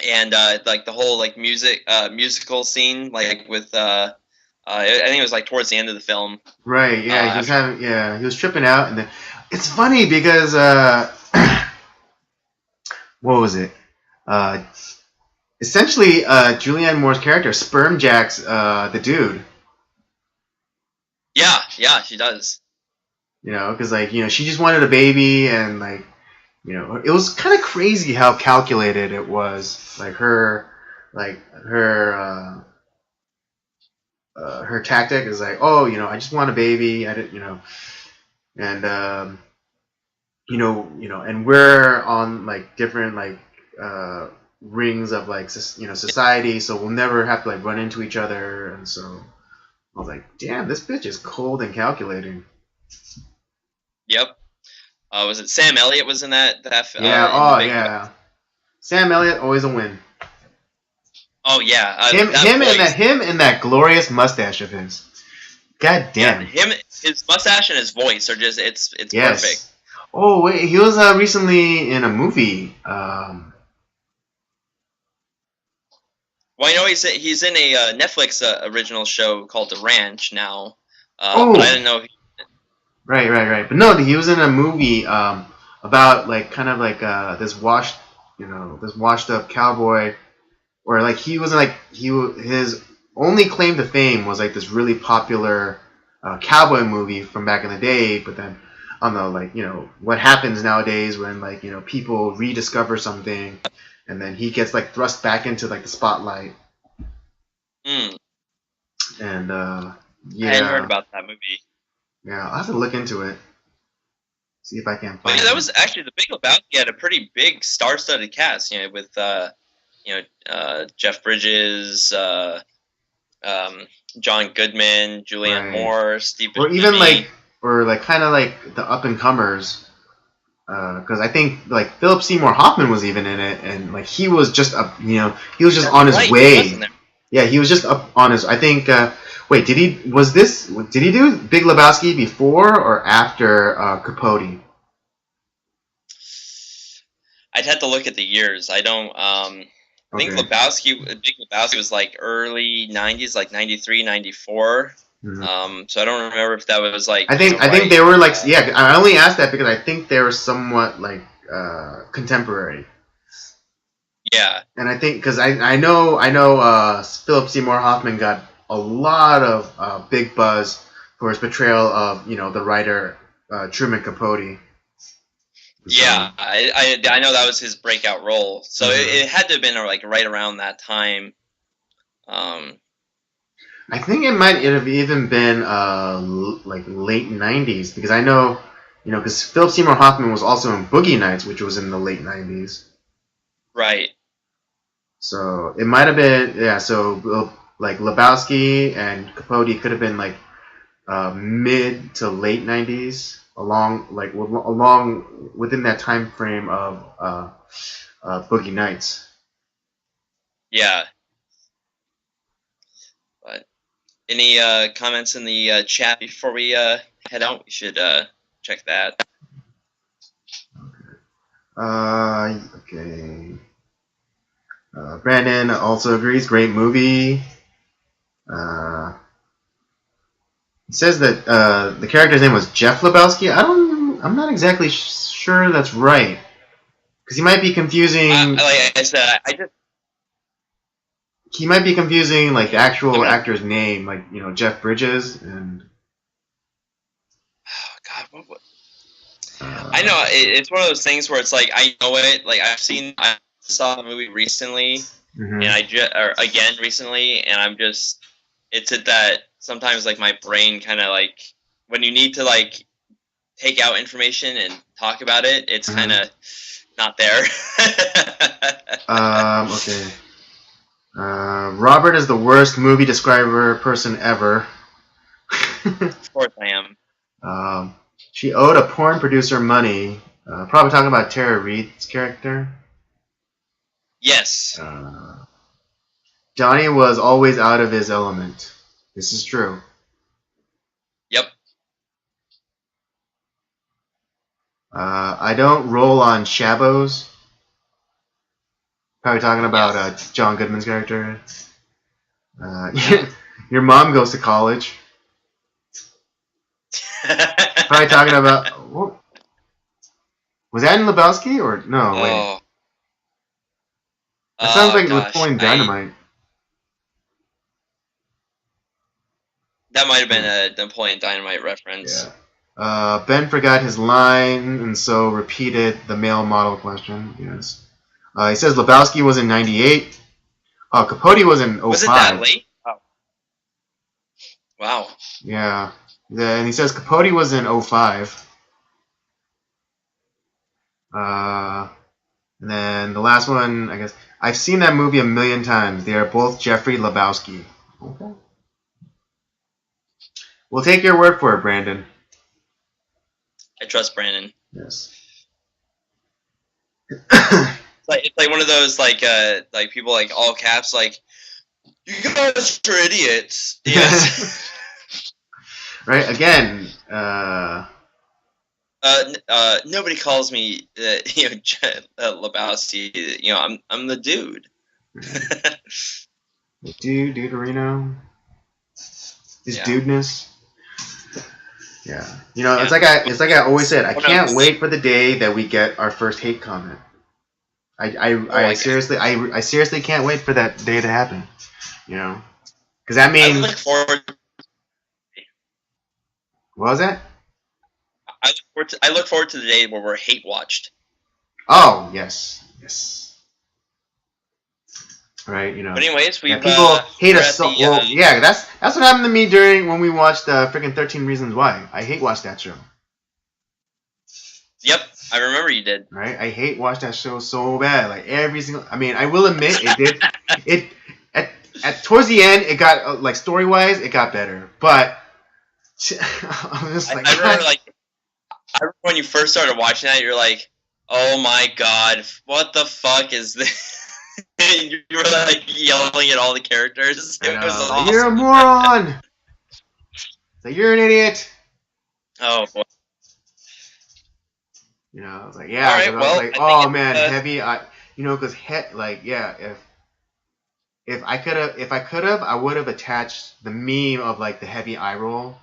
and like the whole like musical scene like with I think it was like towards the end of the film. Right. Yeah. He was tripping out, and then it's funny because. What was it? Essentially, Julianne Moore's character sperm jacks the dude. Yeah, she does. Because like she just wanted a baby, and like it was kind of crazy how calculated it was. Like her tactic is like, I just want a baby. I didn't, and and we're on like different like rings of like society, so we'll never have to like run into each other. And so I was like, damn, this bitch is cold and calculating. Yep. Was it Sam Elliott was in that? Yeah. Yeah. Sam Elliott, always a win. Oh yeah. Him and that glorious mustache of his. God damn. Yeah, his mustache and his voice are just it's perfect. Oh wait, he was recently in a movie. Well, I know he's in a Netflix original show called The Ranch now. But I didn't know. Right. But no, he was in a movie about like kind of like this washed up cowboy, where like he was like his only claim to fame was like this really popular cowboy movie from back in the day, but then on the like what happens nowadays when like people rediscover something, and then he gets like thrust back into like the spotlight, Mm. and I hadn't heard yeah, about that movie. yeah, I'll have to look into it, see if I can But find yeah, that it. was actually the Big Lebowski had a pretty big star-studded cast. With Jeff Bridges, John Goodman, Julianne Right. Moore, Steve Or even Buscemi. like kind of like the up and comers, because I think like Philip Seymour Hoffman was even in it, and like he was just up, he was just That's on his right, he was in way. there. Yeah, he was just up on his. I think. Wait, did he do Big Lebowski before or after Capote? I'd have to look at the years. I don't. I think Okay. Big Lebowski was like early '90s, like '93, '94. Mhm. So I don't remember if that was like I think right. they were like yeah. I only asked that because I think they were somewhat like contemporary. Yeah, And I think because I know Philip Seymour Hoffman got a lot of big buzz for his portrayal of the writer Truman Capote. So yeah. I know that was his breakout role. So mhm. it had to have been like right around that time. Um, I think it might have even been like late '90s because I know because Philip Seymour Hoffman was also in Boogie Nights, which was in the late '90s. right. So it might have been yeah. So like Lebowski and Capote could have been like mid to late '90s, along within that time frame of Boogie Nights. Yeah. But any comments in the chat before we head out? We should check that. Okay. Brandon also agrees. Great movie. Uh, he says that the character's name was Jeff Lebowski. I'm not exactly sure that's right because he might be confusing. Like I said, I just He might be confusing like the I'm actual gonna. actor's name, like Jeff Bridges and. Oh God, what I know Uh, it's one of those things where it's like I know it. Like I saw the movie recently, and mhm. or again recently, and I'm just it's at that sometimes like my brain kind of like when you need to like take out information and talk about it, it's kind Mhm. of not there. Okay. Robert is the worst movie describer person ever. Of course I am. um, she owed a porn producer money. Probably talking about Tara Reid's character. Yes. Uh, Johnny was always out of his element. This is true. Yep. I don't roll on shabos. Probably talking about Yes. John Goodman's character. Yeah. Your mom goes to college. Probably talking about. What, was that in Lebowski or no? Wait, Oh. that sounds like Gosh. Napoleon Dynamite. That might have been Hmm. a Napoleon Dynamite reference. Yeah. Ben forgot his line and so repeated the male model question. Yes. He says Lebowski was in '98. Oh, Capote was in Was it that '05. late? Oh. Wow. Yeah. And he says Capote was in '05. Uh, and then the last one, I guess. I've seen that movie a million times. They are both Jeffrey Lebowski. Okay. We'll take your word for it, Brandon. I trust Brandon. Yes. It's like one of those like people like all caps like you guys are idiots. Yes. Right. Again. Nobody calls me Lebowski. I'm the dude. Duderino. His Yeah. dudeness. Yeah. Yeah. It's like I always said. I Oh, can't no. wait for the day that we get our first hate comment. Oh, I seriously I seriously can't wait for that day to happen. Because that I means look forward. What was that? I look forward to the day where we're hate watched. Oh yes, yes. Right, you know. But anyways, Yeah, people hate us so. Well, yeah, that's what happened to me when we watched freaking 13 Reasons Why. I hate watch that show. Yep, I remember you did. Right, I hate watch that show so bad. Like every single. I mean, I will admit it did. At towards the end, it got like story wise, it got better. But I was just like, I remember when you first started watching that, you're like, "Oh my god, what the fuck is this?" You were like yelling at all the characters. It was awesome. You're a moron. So you're an idiot. Oh boy. You know, I was like, yeah. All right, I was like, oh man, heavy. You know, because if I could have, I would have attached the meme of like the heavy eye roll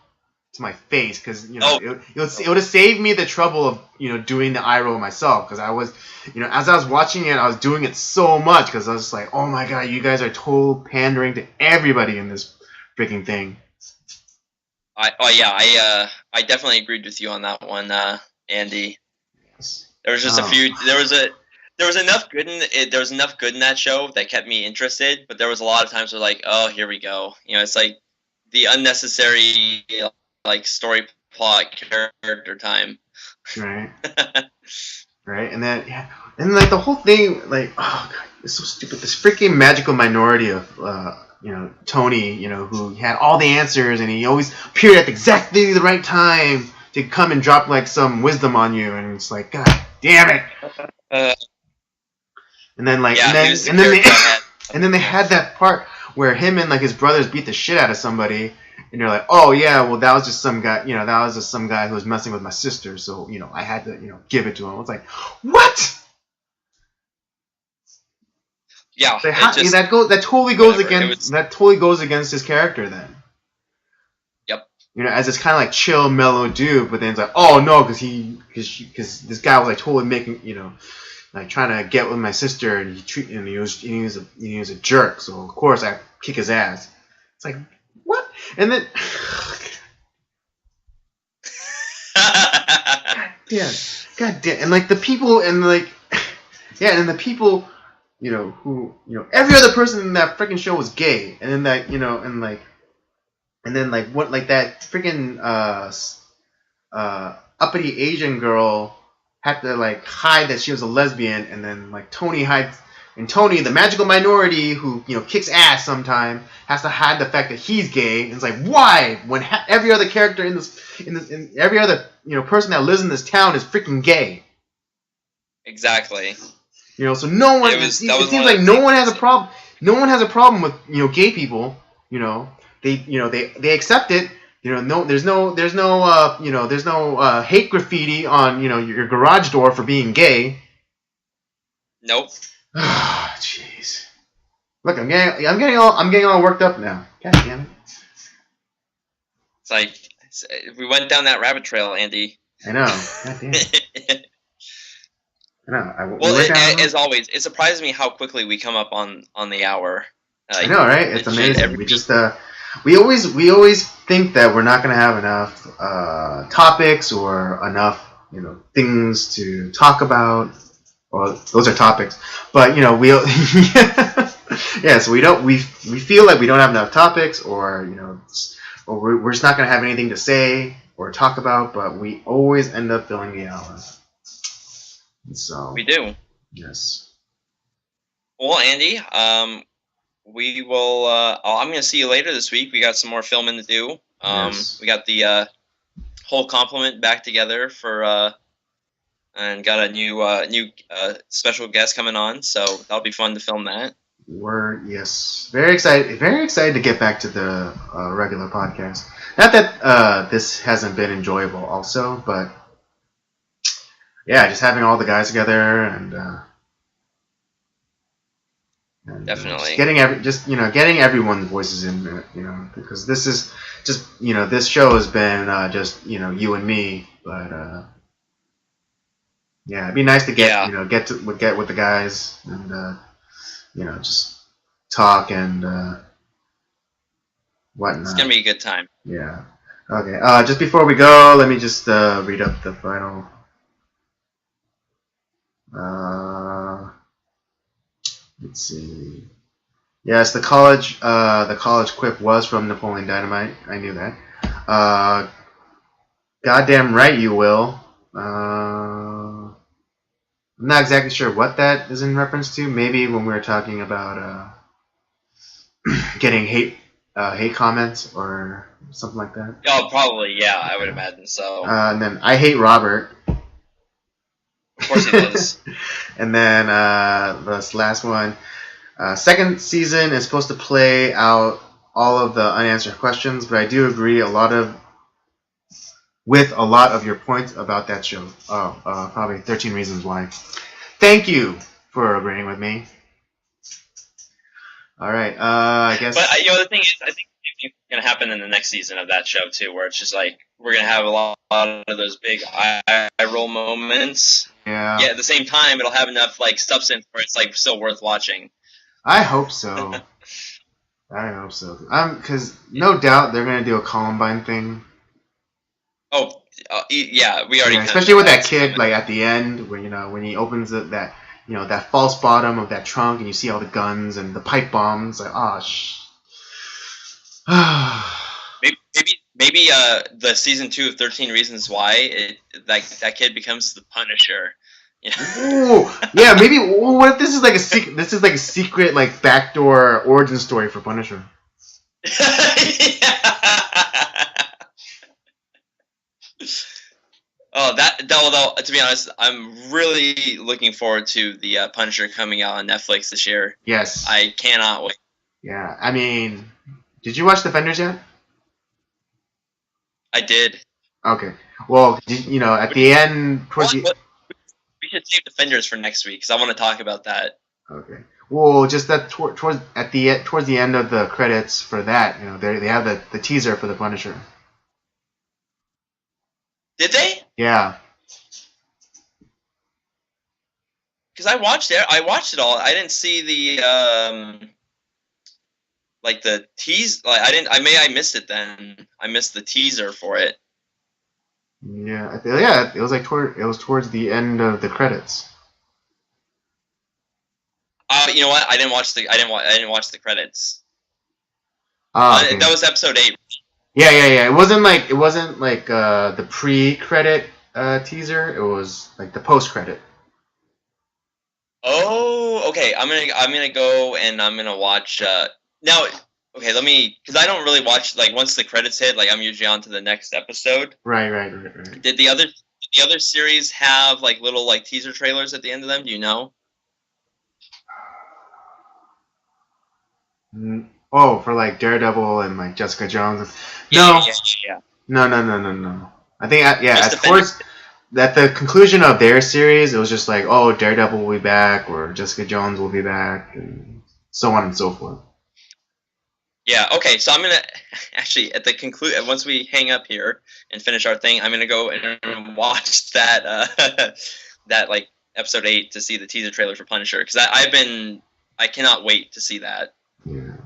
to my face, because you know it would have saved me the trouble of doing the eye roll myself, because I was as I was watching it, I was doing it so much because I was just like, oh my god, you guys are total pandering to everybody in this freaking thing. I definitely agreed with you on that one, Andy. There was just a few. There was enough good in it. There was enough good in that show that kept me interested. But there was a lot of times where like, oh, here we go. It's like the unnecessary like story plot character time. Right. Right, and then and like the whole thing, like, oh god, it's so stupid. This freaking magical minority of Tony, who had all the answers, and he always appeared at exactly the right time to come and drop like some wisdom on you, and it's like, god damn it. And then like, and then they had that part where him and like his brothers beat the shit out of somebody, and you're like, oh yeah, well that was just some guy, who was messing with my sister, so I had to give it to him. It's like, what? Yeah, that totally goes against his character then. As this kind of like chill, mellow dude, but then it's like, oh no, because this guy was like totally making, like trying to get with my sister, and he was a jerk, so of course I kick his ass. It's like, what? And then, God damn, and like the people, and like, yeah, and the people, who, every other person in that freaking show was gay, and then that, and then like what, like that freaking uppity Asian girl had to like hide that she was a lesbian, and then like Tony hides, and Tony, the magical minority who kicks ass sometime, has to hide the fact that he's gay. And it's like, why? When every other character in every other person that lives in this town is freaking gay. Exactly. So no one. It seems like no one has a problem. No one has a problem with gay people. They accept it. There's no hate graffiti on your garage door for being gay. Nope. Ah, jeez. Look, I'm getting all worked up now. God damn it. It's like we went down that rabbit trail, Andy. I know. God damn it. I know. As always, it surprises me how quickly we come up on the hour. I know, right? It's amazing. We just we always think that we're not going to have enough topics or enough things to talk about. Well, those are topics, but we'll yeah. So we feel like we don't have enough topics, or or we're just not going to have anything to say or talk about. But we always end up filling the hour. So we do. Yes. Well, Andy, we will. I'm going to see you later this week. We got some more filming to do. Yes. We got the whole complement back together for, and got a new special guest coming on. So that'll be fun to film that. Yes, very excited to get back to the regular podcast. Not that this hasn't been enjoyable, also, but yeah, just having all the guys together and definitely getting everyone's voices in there, because this is just this show has been just you and me, but yeah, it'd be nice to get get with the guys and just talk and whatnot. It's gonna be a good time. Yeah, Okay. Just before we go, let me just read up the final. Let's see. Yes, the college quip was from Napoleon Dynamite. I knew that. Goddamn right you will. I'm not exactly sure what that is in reference to. Maybe when we were talking about getting hate comments or something like that. Oh, probably, yeah, I would imagine so. And then I hate Robert. Of course he does. And then this last one. Second season is supposed to play out all of the unanswered questions, but I do agree with a lot of your points about that show. Probably 13 Reasons Why. Thank you for agreeing with me. All right, I guess. But the thing is, I think it's going to happen in the next season of that show too, where it's just like we're going to have a lot of those big eye roll moments. Yeah. Yeah. At the same time, it'll have enough like substance where it's like still worth watching. I hope so. I hope so. Because no doubt they're going to do a Columbine thing. Oh, yeah, we already. Yeah, especially with that kid, like at the end, where when he opens that false bottom of that trunk, and you see all the guns and the pipe bombs. Like, maybe the season 2 of 13 Reasons Why that kid becomes the Punisher. Ooh, yeah, maybe. What if this is like a secret? This is like a secret, like backdoor origin story for Punisher. Oh, though, to be honest, I'm really looking forward to the Punisher coming out on Netflix this year. Yes. I cannot wait. Yeah, I mean, did you watch Defenders yet? I did. Okay. Well, at the end, we should save Defenders for next week because I want to talk about that. Okay. Well, just that towards the end of the credits for that, they have the teaser for the Punisher. Did they? Yeah. Because I watched it all. I didn't see the like the tease. Like I missed it then. I missed the teaser for it. Yeah. It was towards the end of the credits. You know what? I didn't watch the credits. Okay. That was episode 8. Yeah. It wasn't like the pre-credit teaser. It was like the post-credit. Oh, okay. I'm gonna go and I'm gonna watch. Now, okay. Because I don't really watch like once the credits hit. Like I'm usually on to the next episode. Right. Did the other series have like little like teaser trailers at the end of them? Do you know? Oh, for like Daredevil and like Jessica Jones. No. Yeah. No. I think at the conclusion of their series, it was just like, oh, Daredevil will be back or Jessica Jones will be back, and so on and so forth. Yeah. Okay. So I'm gonna actually at the conclude once we hang up here and finish our thing, I'm gonna go and watch that that like episode 8 to see the teaser trailer for Punisher because I cannot wait to see that. Yeah.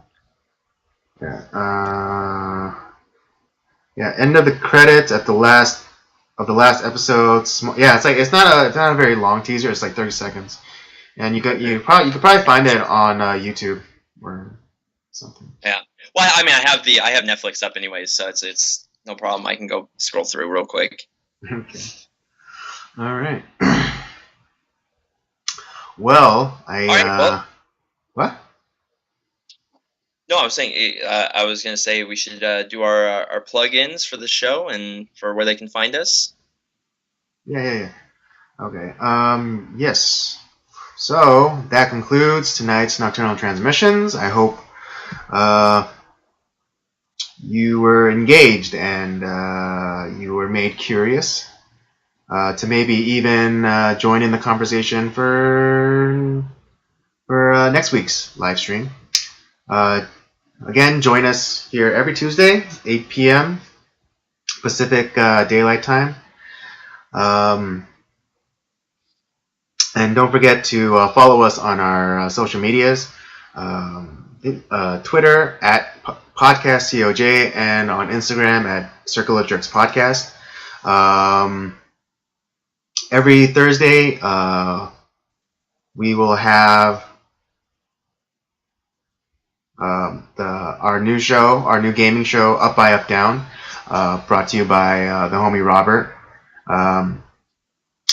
End of the credits at the last episode. Yeah, it's not a very long teaser. It's like 30 seconds, and you could probably find it on YouTube or something. Yeah. Well, I mean, I have Netflix up anyways, so it's no problem. I can go scroll through real quick. Okay. All right. Well, what? No, I was saying I was going to say we should do our plug-ins for the show and for where they can find us. Yeah. Okay. Yes. So that concludes tonight's Nocturnal Transmissions. I hope you were engaged and you were made curious to maybe even join in the conversation for next week's live stream. Again, join us here every Tuesday, 8 p.m. Pacific Daylight Time. And don't forget to follow us on our social medias. Twitter Podcast COJ, and on Instagram at Circle of Jerks Podcast. Every Thursday, we will have our new show, our new gaming show, Up by Up Down, brought to you by the homie Robert.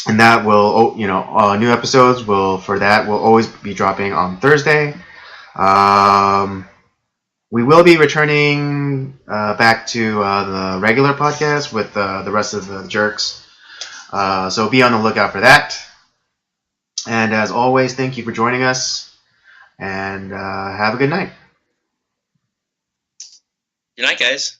And that will, new episodes will always be dropping on Thursday. We will be returning back to the regular podcast with the rest of the jerks. So be on the lookout for that. And as always, thank you for joining us. And have a good night. Good night, guys.